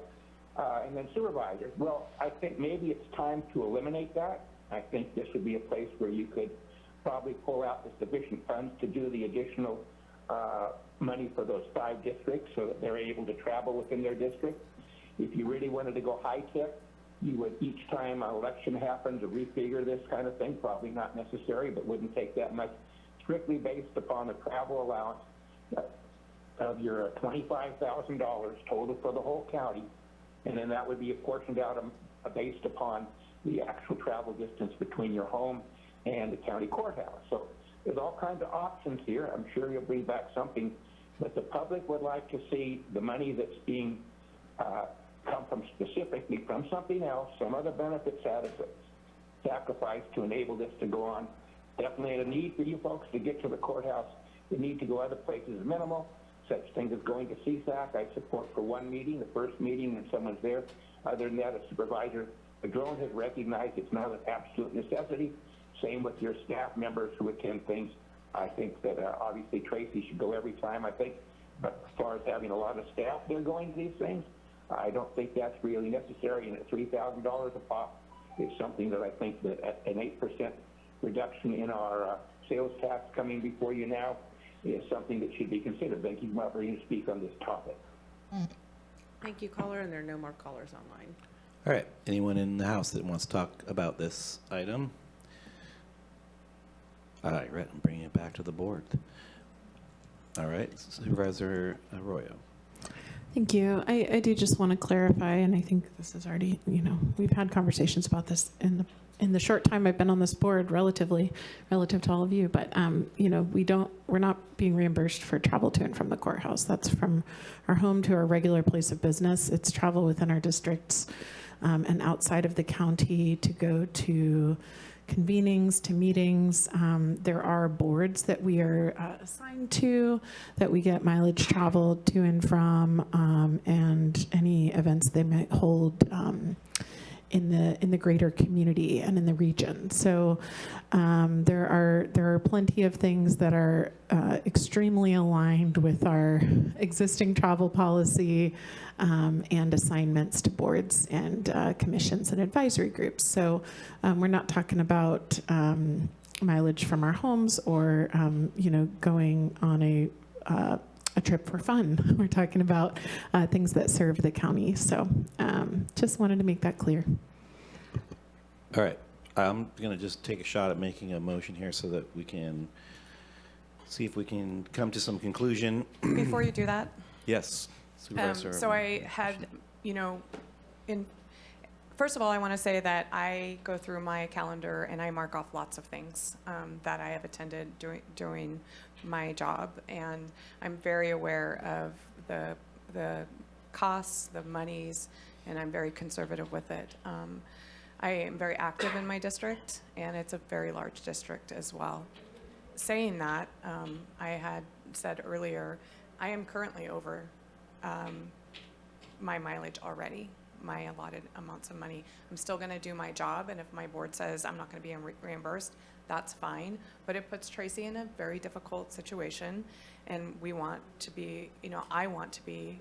And then supervisors. Well, I think maybe it's time to eliminate that. I think this would be a place where you could probably pull out the sufficient funds to do the additional money for those 5 districts so that they're able to travel within their district. If you really wanted to go high-tech, you would, each time an election happens, refigure this kind of thing. Probably not necessary, but wouldn't take that much. Strictly based upon the travel allowance of your $25,000 total for the whole county, and then that would be apportioned out based upon the actual travel distance between your home and the county courthouse. So there's all kinds of options here. I'm sure you'll bring back something, but the public would like to see the money that's being come from specifically from something else, some other benefit sacrifice to enable this to go on. Definitely a need for you folks to get to the courthouse. The need to go other places is minimal. Such thing as going to CSAC, I support for one meeting, the first meeting when someone's there. Other than that, a supervisor, Padron has recognized it's not an absolute necessity. Same with your staff members who attend things. I think that obviously Tracy should go every time, I think. But as far as having a lot of staff there going to these things, I don't think that's really necessary. And at $3,000 a pop is something that I think that at an 8% reduction in our sales tax coming before you now is something that should be considered. Thank you, Mark, for you to speak on this topic. Thank you, caller, and there are no more callers online. All right. Anyone in the House that wants to talk about this item? All right, I'm bringing it back to the board. All right, Supervisor Arroyo. Thank you. I do just want to clarify, and I think this is already, we've had conversations about this in the short time I've been on this board, relative to all of you. But we're not being reimbursed for travel to and from the courthouse. That's from our home to our regular place of business. It's travel within our districts and outside of the county to go to convenings, to meetings. There are boards that we are assigned to that we get mileage travel to and from, and any events they might hold in the greater community and in the region. So there are plenty of things that are extremely aligned with our existing travel policy and assignments to boards and commissions and advisory groups. So we're not talking about mileage from our homes or going on a trip for fun. We're talking about things that serve the county. So just wanted to make that clear. All right. I'm going to just take a shot at making a motion here so that we can see if we can come to some conclusion. Before you do that, Yes, Supervisor. so I had, first of all, I want to say that I go through my calendar and I mark off lots of things that I have attended during my job, and I'm very aware of the costs, the monies, and I'm very conservative with it. I am very active in my district, and it's a very large district as well. Saying that, I had said earlier, I am currently over my mileage already, my allotted amounts of money. I'm still going to do my job, and if my board says I'm not going to be reimbursed, that's fine. But it puts Tracy in a very difficult situation, and we want to be, I want to be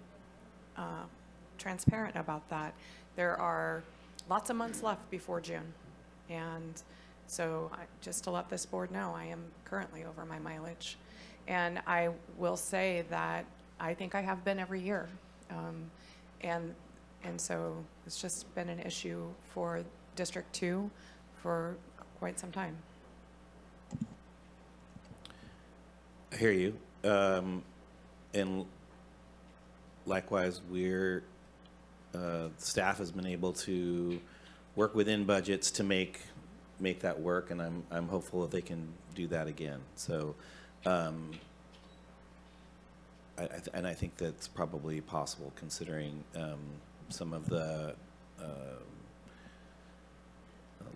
transparent about that. There are lots of months left before June, and so just to let this board know, I am currently over my mileage. And I will say that I think I have been every year. And so it's just been an issue for District 2 for quite some time. I hear you. And likewise, staff has been able to work within budgets to make that work, and I'm hopeful that they can do that again. So, I think that's probably possible considering some of the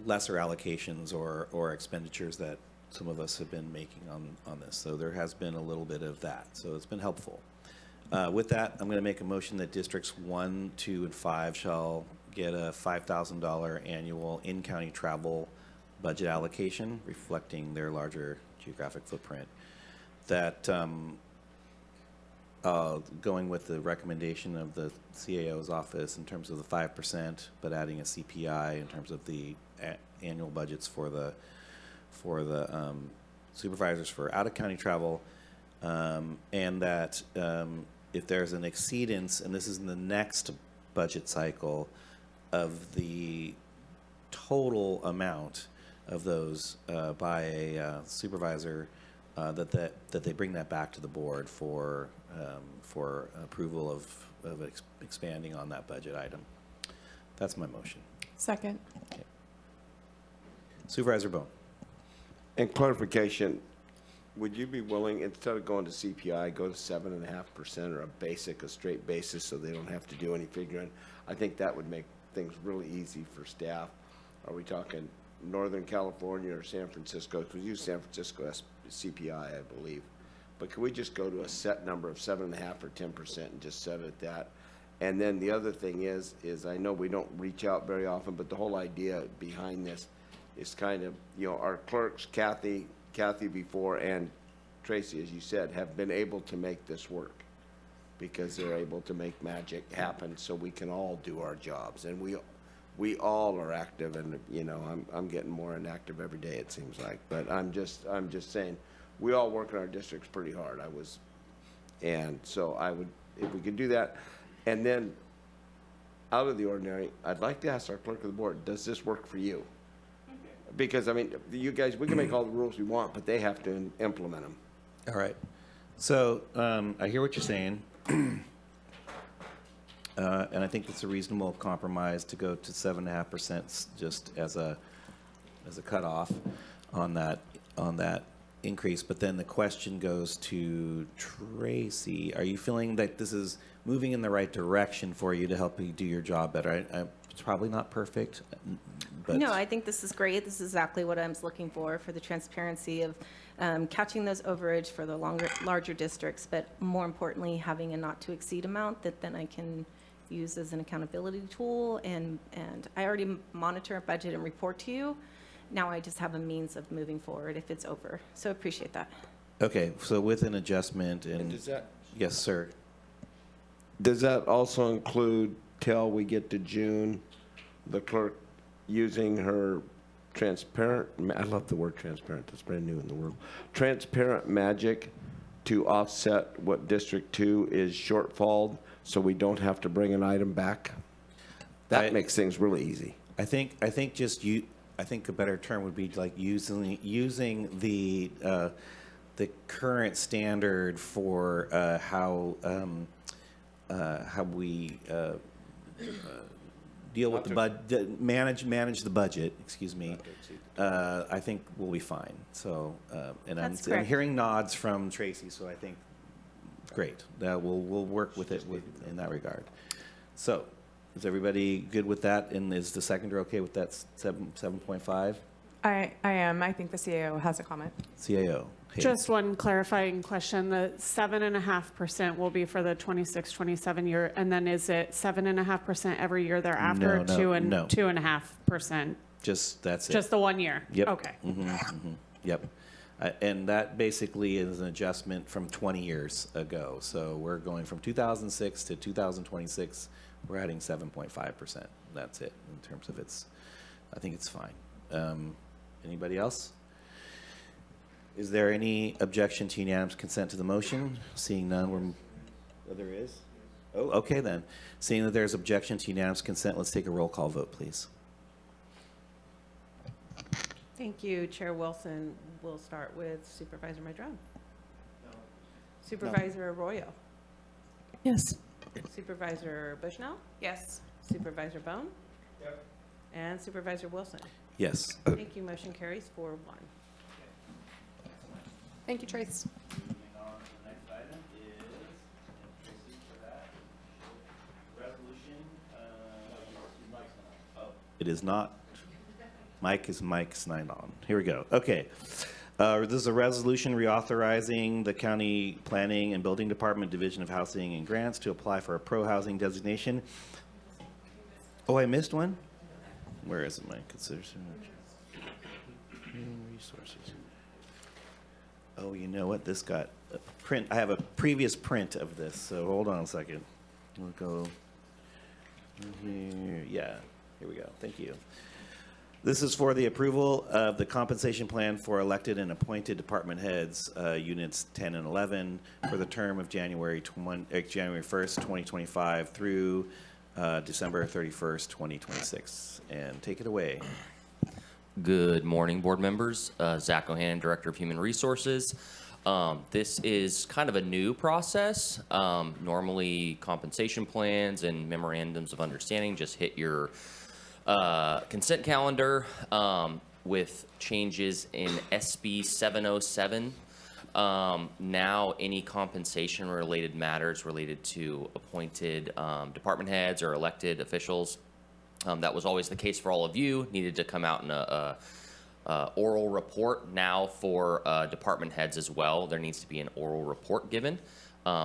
lesser allocations or expenditures that some of us have been making on this. So there has been a little bit of that. So it's been helpful. With that, I'm going to make a motion that districts 1, 2, and 5 shall get a $5,000 annual in-county travel budget allocation reflecting their larger geographic footprint. That going with the recommendation of the CAO's office in terms of the 5%, but adding a CPI in terms of the annual budgets for the supervisors for out-of-county travel, and that if there's an exceedance, and this is in the next budget cycle, of the total amount of those by a supervisor, that they bring that back to the board for approval of expanding on that budget item. That's my motion. Second. Okay. Supervisor Bone. And clarification, would you be willing, instead of going to CPI, go to 7.5% or a straight basis, so they don't have to do any figuring? I think that would make things really easy for staff. Are we talking Northern California or San Francisco? Because we use San Francisco as CPI, I believe. But can we just go to a set number of 7.5 or 10% and just set it at that? And then the other thing is I know we don't reach out very often, but the whole idea behind this is kind of, our clerks, Kathy before, and Tracy, as you said, have been able to make this work because they're able to make magic happen so we can all do our jobs. And we all are active, and I'm getting more inactive every day, it seems like. But I'm just saying, we all work in our districts pretty hard. And so I would, if we could do that, and then out of the ordinary, I'd like to ask our clerk of the board, does this work for you? Because you guys, we can make all the rules we want, but they have to implement them. All right. So I hear what you're saying. And I think it's a reasonable compromise to go to 7.5% just as a cutoff on that increase. But then the question goes to Tracy. Are you feeling that this is moving in the right direction for you to help you do your job better? It's probably not perfect, but No, I think this is great. This is exactly what I was looking for the transparency of catching those overage for the larger districts, but more importantly, having a not to exceed amount that then I can use as an accountability tool. And I already monitor a budget and report to you. Now I just have a means of moving forward if it's over. So appreciate that. okay. So with an adjustment, And does that, yes, sir. does that also include, till we get to June, the clerk using her transparent, I love the word transparent, that's brand new in the world, transparent magic to offset what District 2 is shortfall, so we don't have to bring an item back? That makes things really easy. I think a better term would be like using the current standard for how we deal with the budget, manage the budget. Excuse me. I think we'll be fine. So, and I'm hearing nods from Tracy. So I think great. We'll work with it in that regard. So, is everybody good with that? And is the seconder okay with that 7.5? I am. I think the CAO has a comment. CAO. Hey. Just one clarifying question. The 7.5% will be for the 26-27 year, and then is it 7.5% every year thereafter? No, 2.5%? Just that's it. Just the 1 year? Yep. Okay. Yep. And that basically is an adjustment from 20 years ago. So we're going from 2006 to 2026. We're adding 7.5%. That's it in terms of I think it's fine. Anybody else? Is there any objection to unanimous consent to the motion? Seeing none, there is? Oh, okay then. Seeing that there's objection to unanimous consent, let's take a roll call vote, please. Thank you, Chair Wilson. We'll start with Supervisor Madrone. No. Supervisor Arroyo. Yes. Supervisor Bushnell. Yes. Supervisor Bone. Yep. And Supervisor Wilson. Yes. Thank you. Motion carries 4-1. Thank you, Trace. Moving on to the next item is, Tracy, for that, resolution, it is not. Mike's not on. Here we go. Okay. This is a resolution reauthorizing the County Planning and Building Department Division of Housing and Grants to apply for a pro-housing designation. Oh, I missed one? Where is it, Mike? Consideration. Human resources. Oh, you know what? This got a print. I have a previous print of this, so hold on a second. We'll go here. Yeah, here we go. Thank you. This is for the approval of the compensation plan for elected and appointed department heads, units 10 and 11, for the term of January 1st, 2025 through December 31st, 2026. And take it away. Good morning, board members. Zach O'Hannon, Director of Human Resources. This is kind of a new process. Normally, compensation plans and memorandums of understanding just hit your consent calendar with changes in SB 707. Now, any compensation-related matters related to appointed department heads or elected officials, that was always the case for all of you, needed to come out in a oral report. Now for department heads as well, there needs to be an oral report given.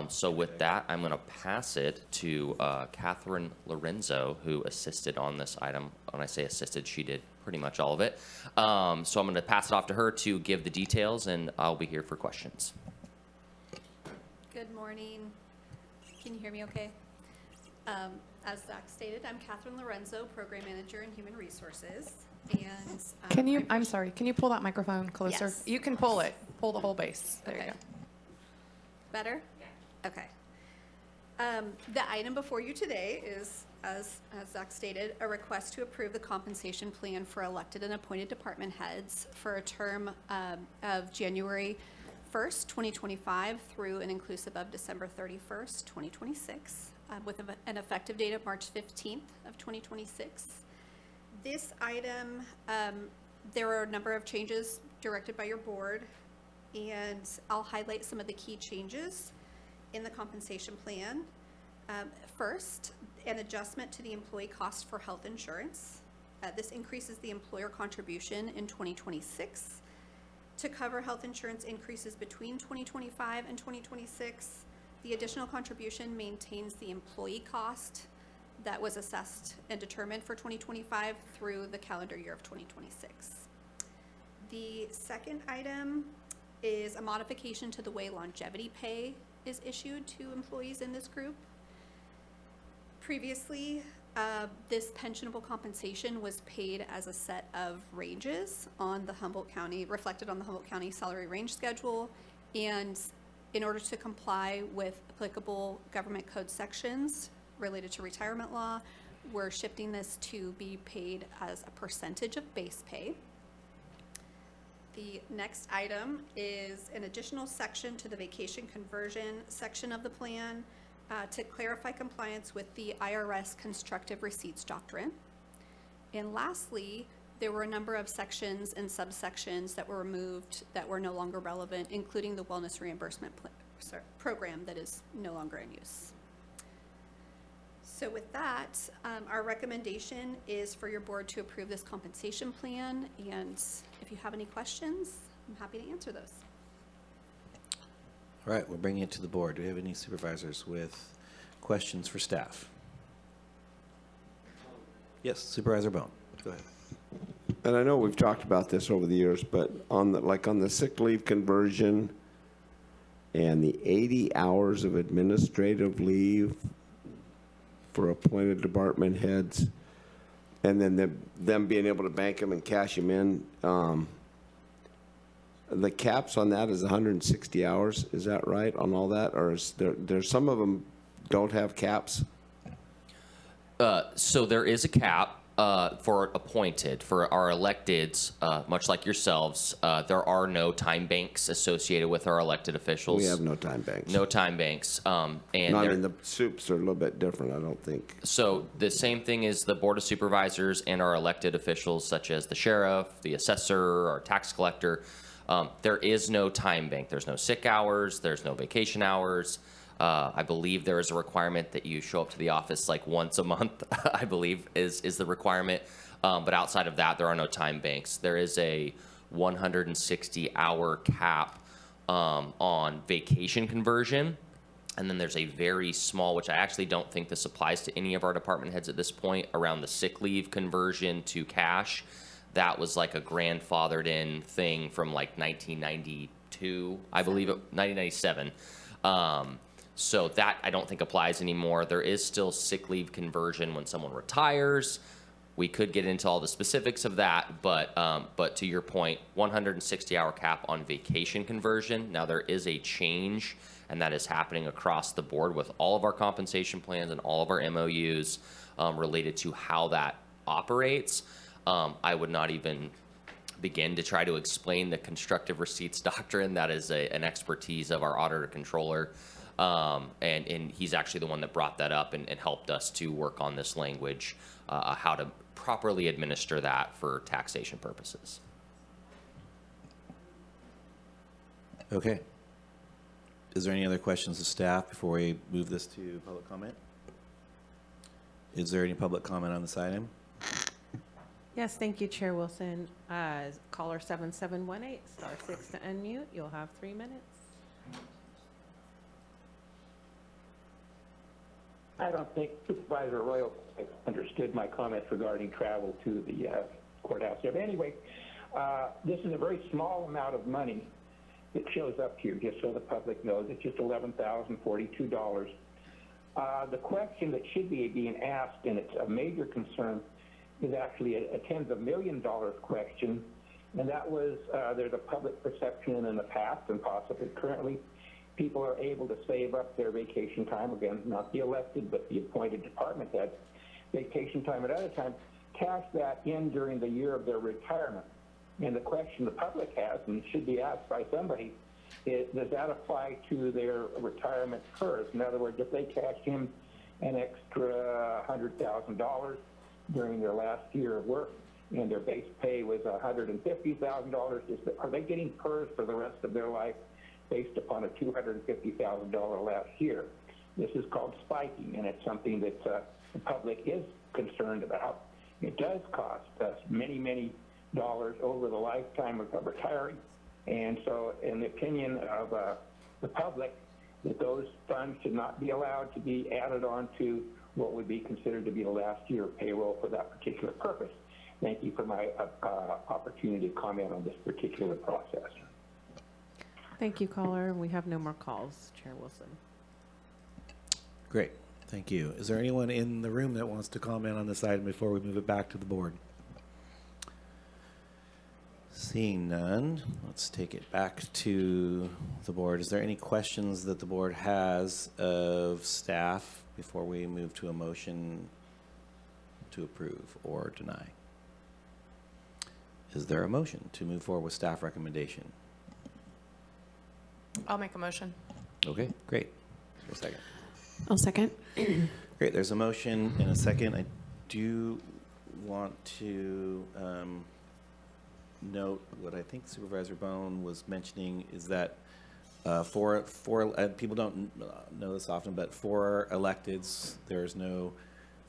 So with that, I'm going to pass it to Catherine Lorenzo, who assisted on this item. When I say assisted, she did pretty much all of it. So I'm going to pass it off to her to give the details, and I'll be here for questions. Good morning. Can you hear me okay? As Zach stated, I'm Catherine Lorenzo, Program Manager in Human Resources. And Can you, I'm sorry, can you pull that microphone closer? Yes. You can pull it. Pull the whole base. There you Okay. go. Better? Yeah. Okay. The item before you today is, as Zach stated, a request to approve the compensation plan for elected and appointed department heads for a term of January 1st, 2025 through and inclusive of December 31st, 2026, with an effective date of March 15th of 2026. This item, there are a number of changes directed by your board, and I'll highlight some of the key changes in the compensation plan. First, an adjustment to the employee cost for health insurance. This increases the employer contribution in 2026 to cover health insurance increases between 2025 and 2026. The additional contribution maintains the employee cost that was assessed and determined for 2025 through the calendar year of 2026. The second item is a modification to the way longevity pay is issued to employees in this group. Previously, this pensionable compensation was paid as a set of ranges on the Humboldt County, reflected on the Humboldt County salary range schedule, and in order to comply with applicable government code sections related to retirement law, we're shifting this to be paid as a percentage of base pay. The next item is an additional section to the vacation conversion section of the plan to clarify compliance with the IRS constructive receipts doctrine. And lastly, there were a number of sections and subsections that were removed that were no longer relevant, including the wellness reimbursement program that is no longer in use. So with that, our recommendation is for your board to approve this compensation plan, and if you have any questions, I'm happy to answer those. All right, we're bringing it to the board. Do we have any supervisors with questions for staff? Yes, Supervisor Bone, go ahead. And I know we've talked about this over the years, but on the sick leave conversion and the 80 hours of administrative leave for appointed department heads, and then them being able to bank them and cash them in, the caps on that is 160 hours. Is that right on all that, or is there's some of them don't have caps? So there is a cap for appointed. For our electeds, much like yourselves, there are no time banks associated with our elected officials. We have no time banks. No time banks. And I mean, the soups are a little bit different, I don't think. So the same thing is the Board of Supervisors and our elected officials, such as the sheriff, the assessor, our tax collector. There is no time bank. There's no sick hours. There's no vacation hours. I believe there is a requirement that you show up to the office like once a month, I believe is the requirement. But outside of that, there are no time banks. There is a 160-hour cap on vacation conversion. And then there's a very small, which I actually don't think this applies to any of our department heads at this point, around the sick leave conversion to cash. That was like a grandfathered in thing from like 1990 1992, I believe, 1997. So that I don't think applies anymore. There is still sick leave conversion when someone retires. We could get into all the specifics of that, but to your point, 160-hour cap on vacation conversion. Now there is a change, and that is happening across the board with all of our compensation plans and all of our MOUs related to how that operates. I would not even begin to try to explain the constructive receipts doctrine. That is an expertise of our auditor controller. And he's actually the one that brought that up and helped us to work on this language, how to properly administer that for taxation purposes. Okay. Is there any other questions of staff before we move this to public comment? Is there any public comment on this item? Yes, thank you, Chair Wilson. Caller 7718, *6 to unmute. You'll have 3 minutes. I don't think Supervisor Royal understood my comments regarding travel to the courthouse. But anyway, this is a very small amount of money that shows up here, just so the public knows. It's just $11,042. The question that should be being asked, and it's a major concern, is actually a tens of million dollars question, and that was there's a public perception in the past and possibly currently people are able to save up their vacation time, again, not the elected, but the appointed department head, vacation time at other times, cash that in during the year of their retirement. And the question the public has, and should be asked by somebody, is does that apply to their retirement first? In other words, if they cash in an extra $100,000 during their last year of work and their base pay was $150,000, are they getting PERS for the rest of their life based upon a $250,000 last year? This is called spiking, and it's something that the public is concerned about. It does cost us many, many dollars over the lifetime of a retiree, and so in the opinion of the public, that those funds should not be allowed to be added on to what would be considered to be the last year of payroll for that particular purpose. Thank you for my opportunity to comment on this particular process. Thank you, caller. We have no more calls, Chair Wilson. Great. Thank you. Is there anyone in the room that wants to comment on this item before we move it back to the board? Seeing none, let's take it back to the board. Is there any questions that the board has of staff before we move to a motion to approve or deny? Is there a motion to move forward with staff recommendation? I'll make a motion. Okay, great. Is there a second? I'll second. Great, there's a motion and a second. I do want to note what I think Supervisor Bone was mentioning is that for people don't know this often, but for electeds, there's no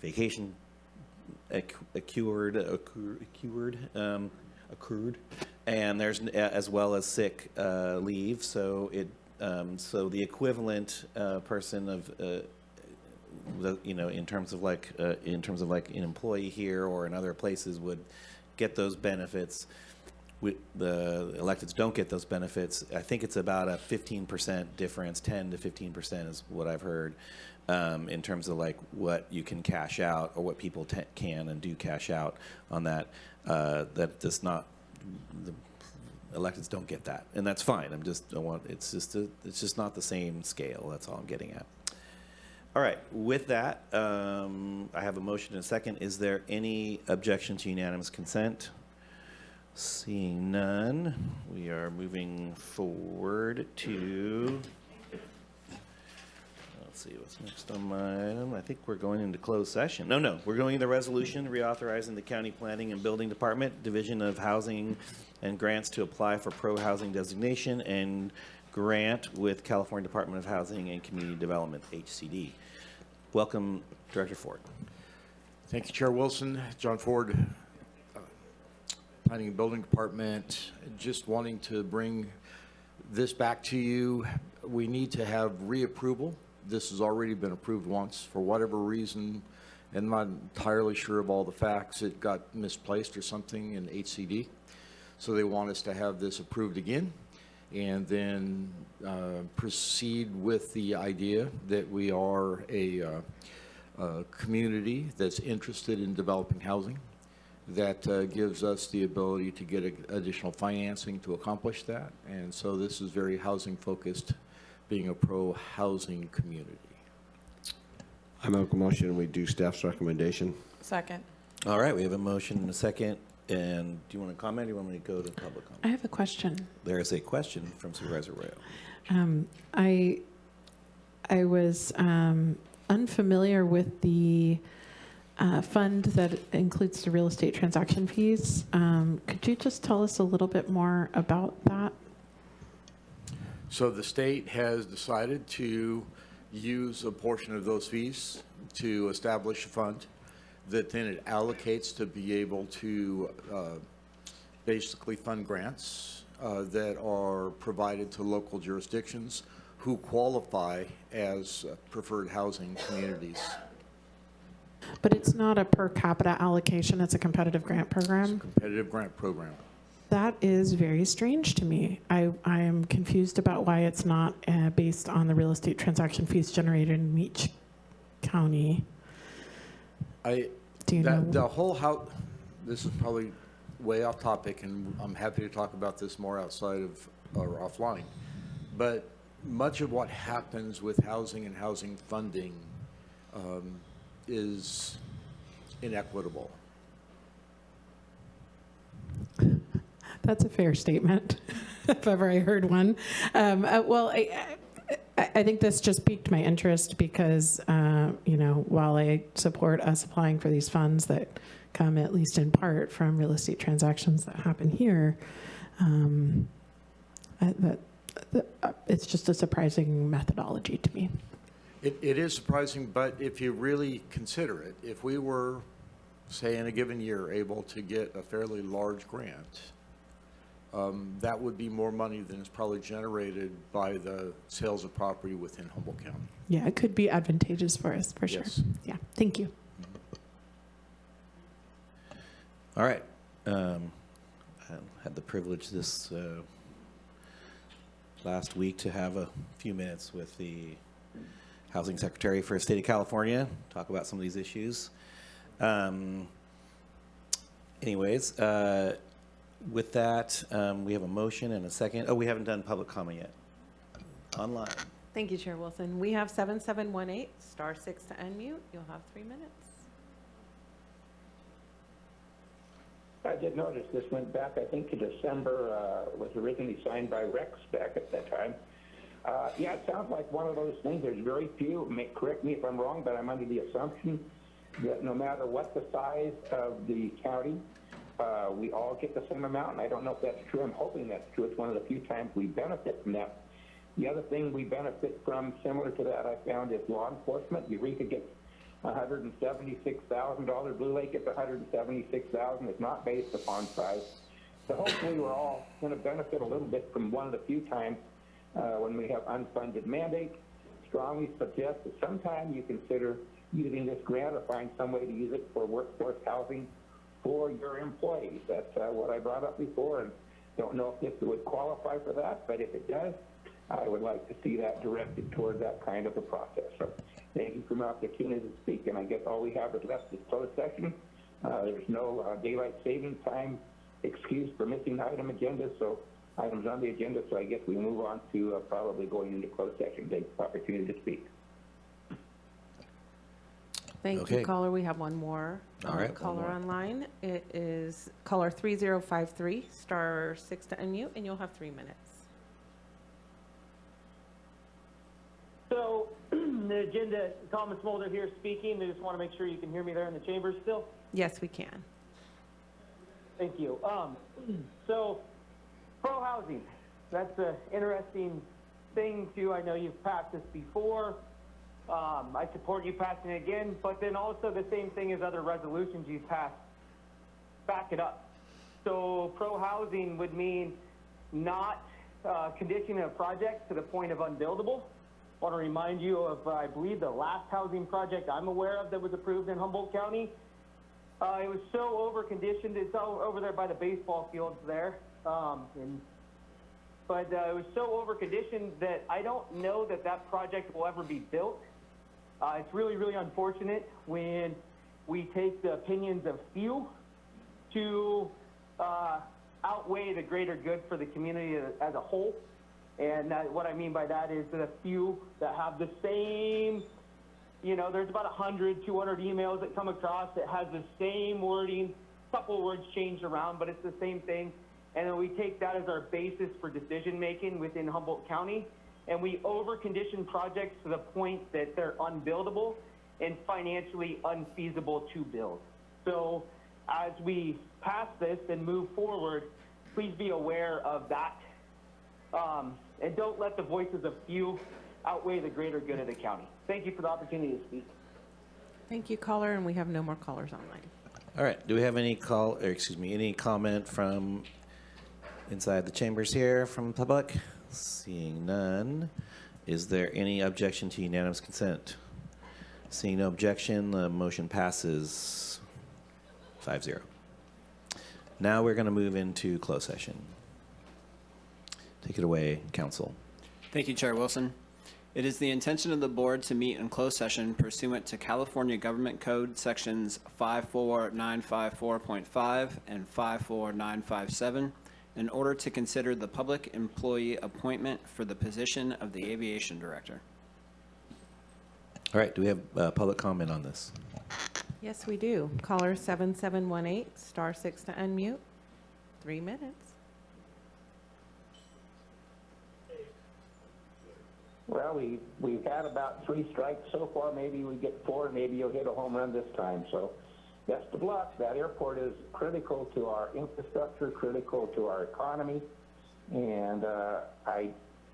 vacation accrued, and there's as well as sick leave. So it so the equivalent person of in terms of like an employee here or in other places would get those benefits. The electeds don't get those benefits. I think it's about a 15% difference, 10 to 15% is what I've heard, in terms of like what you can cash out or what people can and do cash out on that. That does not, the electeds don't get that, and that's fine. It's just not the same scale. That's all I'm getting at. All right. With that, I have a motion and a second. Is there any objection to unanimous consent? Seeing none, we are moving forward to, let's see what's next on my item. I think we're going into closed session. No, we're going into resolution reauthorizing the County Planning and Building Department Division of Housing and Grants to apply for pro-housing designation and grant with California Department of Housing and Community Development, HCD. Welcome, Director Ford. Thank you, Chair Wilson. John Ford, Planning and Building Department. Just wanting to bring this back to you. We need to have reapproval. This has already been approved once. For whatever reason, and I'm not entirely sure of all the facts, it got misplaced or something in HCD. So they want us to have this approved again. and then proceed with the idea that we are a community that's interested in developing housing, that gives us the ability to get additional financing to accomplish that. And so this is very housing focused, being a pro-housing community. I make a motion, we do staff's recommendation. Second. All right, we have a motion and a second. And do you want to comment, or do you want me to go to public comment? I have a question. There is a question from Supervisor Royo. I was unfamiliar with the fund that includes the real estate transaction fees. Could you just tell us a little bit more about that? So the state has decided to use a portion of those fees to establish a fund that then it allocates to be able to basically fund grants that are provided to local jurisdictions who qualify as preferred housing communities. But it's not a per capita allocation, it's a competitive grant program? Competitive grant program. That is very strange to me. I am confused about why it's not based on the real estate transaction fees generated in each county. Do you know? The whole house, this is probably way off topic, and I'm happy to talk about this more outside of or offline. But much of what happens with housing and housing funding is inequitable. That's a fair statement, if ever I heard one. Well, I think this just piqued my interest because, while I support us applying for these funds that come at least in part from real estate transactions that happen here, it's just a surprising methodology to me. It is surprising, but if you really consider it, if we were, say, in a given year, able to get a fairly large grant, that would be more money than is probably generated by the sales of property within Humboldt County. Yeah, it could be advantageous for us, for sure. Yes. Yeah, thank you. All right. I had the privilege this last week to have a few minutes with the Housing Secretary for the State of California, talk about some of these issues. With that, we have a motion and a second. Oh, we haven't done public comment yet. Online. Thank you, Chair Wilson. We have 7718, *6 to unmute. You'll have 3 minutes. I did notice this went back, I think, to December, was originally signed by Rex back at that time. Yeah, it sounds like one of those things. There's very few, correct me if I'm wrong, but I'm under the assumption that no matter what the size of the county, we all get the same amount, and I don't know if that's true. I'm hoping that's true. It's one of the few times we benefit from that. The other thing we benefit from, similar to that, I found, is law enforcement. Eureka gets $176,000. Blue Lake gets $176,000. It's not based upon size. So hopefully we're all going to benefit a little bit from one of the few times when we have unfunded mandates. Strongly suggest that sometime you consider using this grant or find some way to use it for workforce housing for your employees. That's what I brought up before, and don't know if this would qualify for that, but if it does, I would like to see that directed toward that kind of a process. So thank you for the opportunity to speak, and I guess all we have is left is closed session. There's no daylight savings time excuse for missing the item agenda, so items on the agenda, so I guess we move on to probably going into closed session. Thanks for the opportunity to speak. Thank Okay. you, caller. We have one more All right, one caller more. online. It is caller 3053, *6 to unmute, and you'll have 3 minutes. So, the agenda, Thomas Mulder here speaking. I just want to make sure you can hear me there in the chamber still. Yes, we can. Thank you. So, pro-housing, that's an interesting thing too. I know you've passed this before. I support you passing it again, but then also the same thing as other resolutions you've passed. Back it up. So pro-housing would mean not conditioning a project to the point of unbuildable. I want to remind you of, I believe, the last housing project I'm aware of that was approved in Humboldt County. It was so over-conditioned. It's over there by the baseball fields there. And but it was so over-conditioned that I don't know that that project will ever be built. It's really, really unfortunate when we take the opinions of few to outweigh the greater good for the community as a whole. And what I mean by that is that a few that have the same, you know, there's about 100, 200 emails that come across that has the same wording, couple words changed around, but it's the same thing. And then we take that as our basis for decision-making within Humboldt County. And we over-condition projects to the point that they're unbuildable and financially unfeasible to build. So as we pass this and move forward, please be aware of that. And don't let the voices of few outweigh the greater good of the county. Thank you for the opportunity to speak. Thank you, caller, and we have no more callers online. All right, do we have any any comment from inside the chambers here from the public? Seeing none, is there any objection to unanimous consent? Seeing no objection, the motion passes 5-0. Now we're going to move into closed session. Take it away, council. Thank you, Chair Wilson. It is the intention of the board to meet in closed session pursuant to California Government Code Sections 54954.5 and 54957 in order to consider the public employee appointment for the position of the aviation director. All right, do we have public comment on this? Yes, we do. Caller 7718, *6 to unmute. 3 minutes. Well, we've had about 3 strikes so far. Maybe we get 4. Maybe you'll hit a home run this time. So best of luck. That airport is critical to our infrastructure, critical to our economy. And I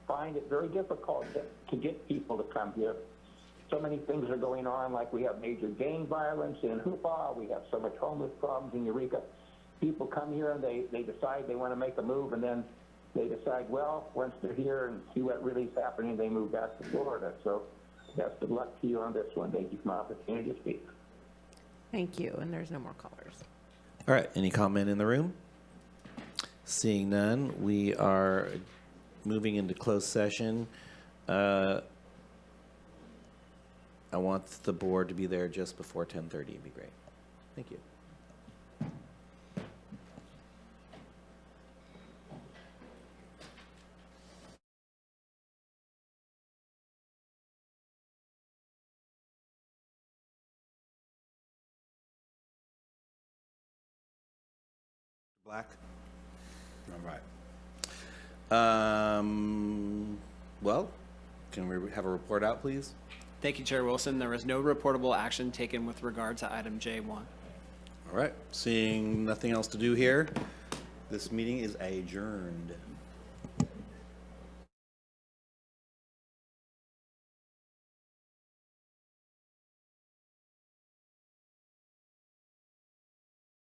find it very difficult to get people to come here. So many things are going on, like we have major gang violence in Humboldt. We have so much homeless problems in Eureka. People come here and they decide they want to make a move, and then they decide, well, once they're here and see what really is happening, they move back to Florida. So best of luck to you on this one. Thank you for my opportunity to speak. Thank you, and there's no more callers. All right, any comment in the room? Seeing none, we are moving into closed session. I want the board to be there just before 10:30. It'd be great. Thank you. Black? All right. Well, can we have a report out, please? Thank you, Chair Wilson. There was no reportable action taken with regard to item J1. All right. Seeing nothing else to do here, this meeting is adjourned.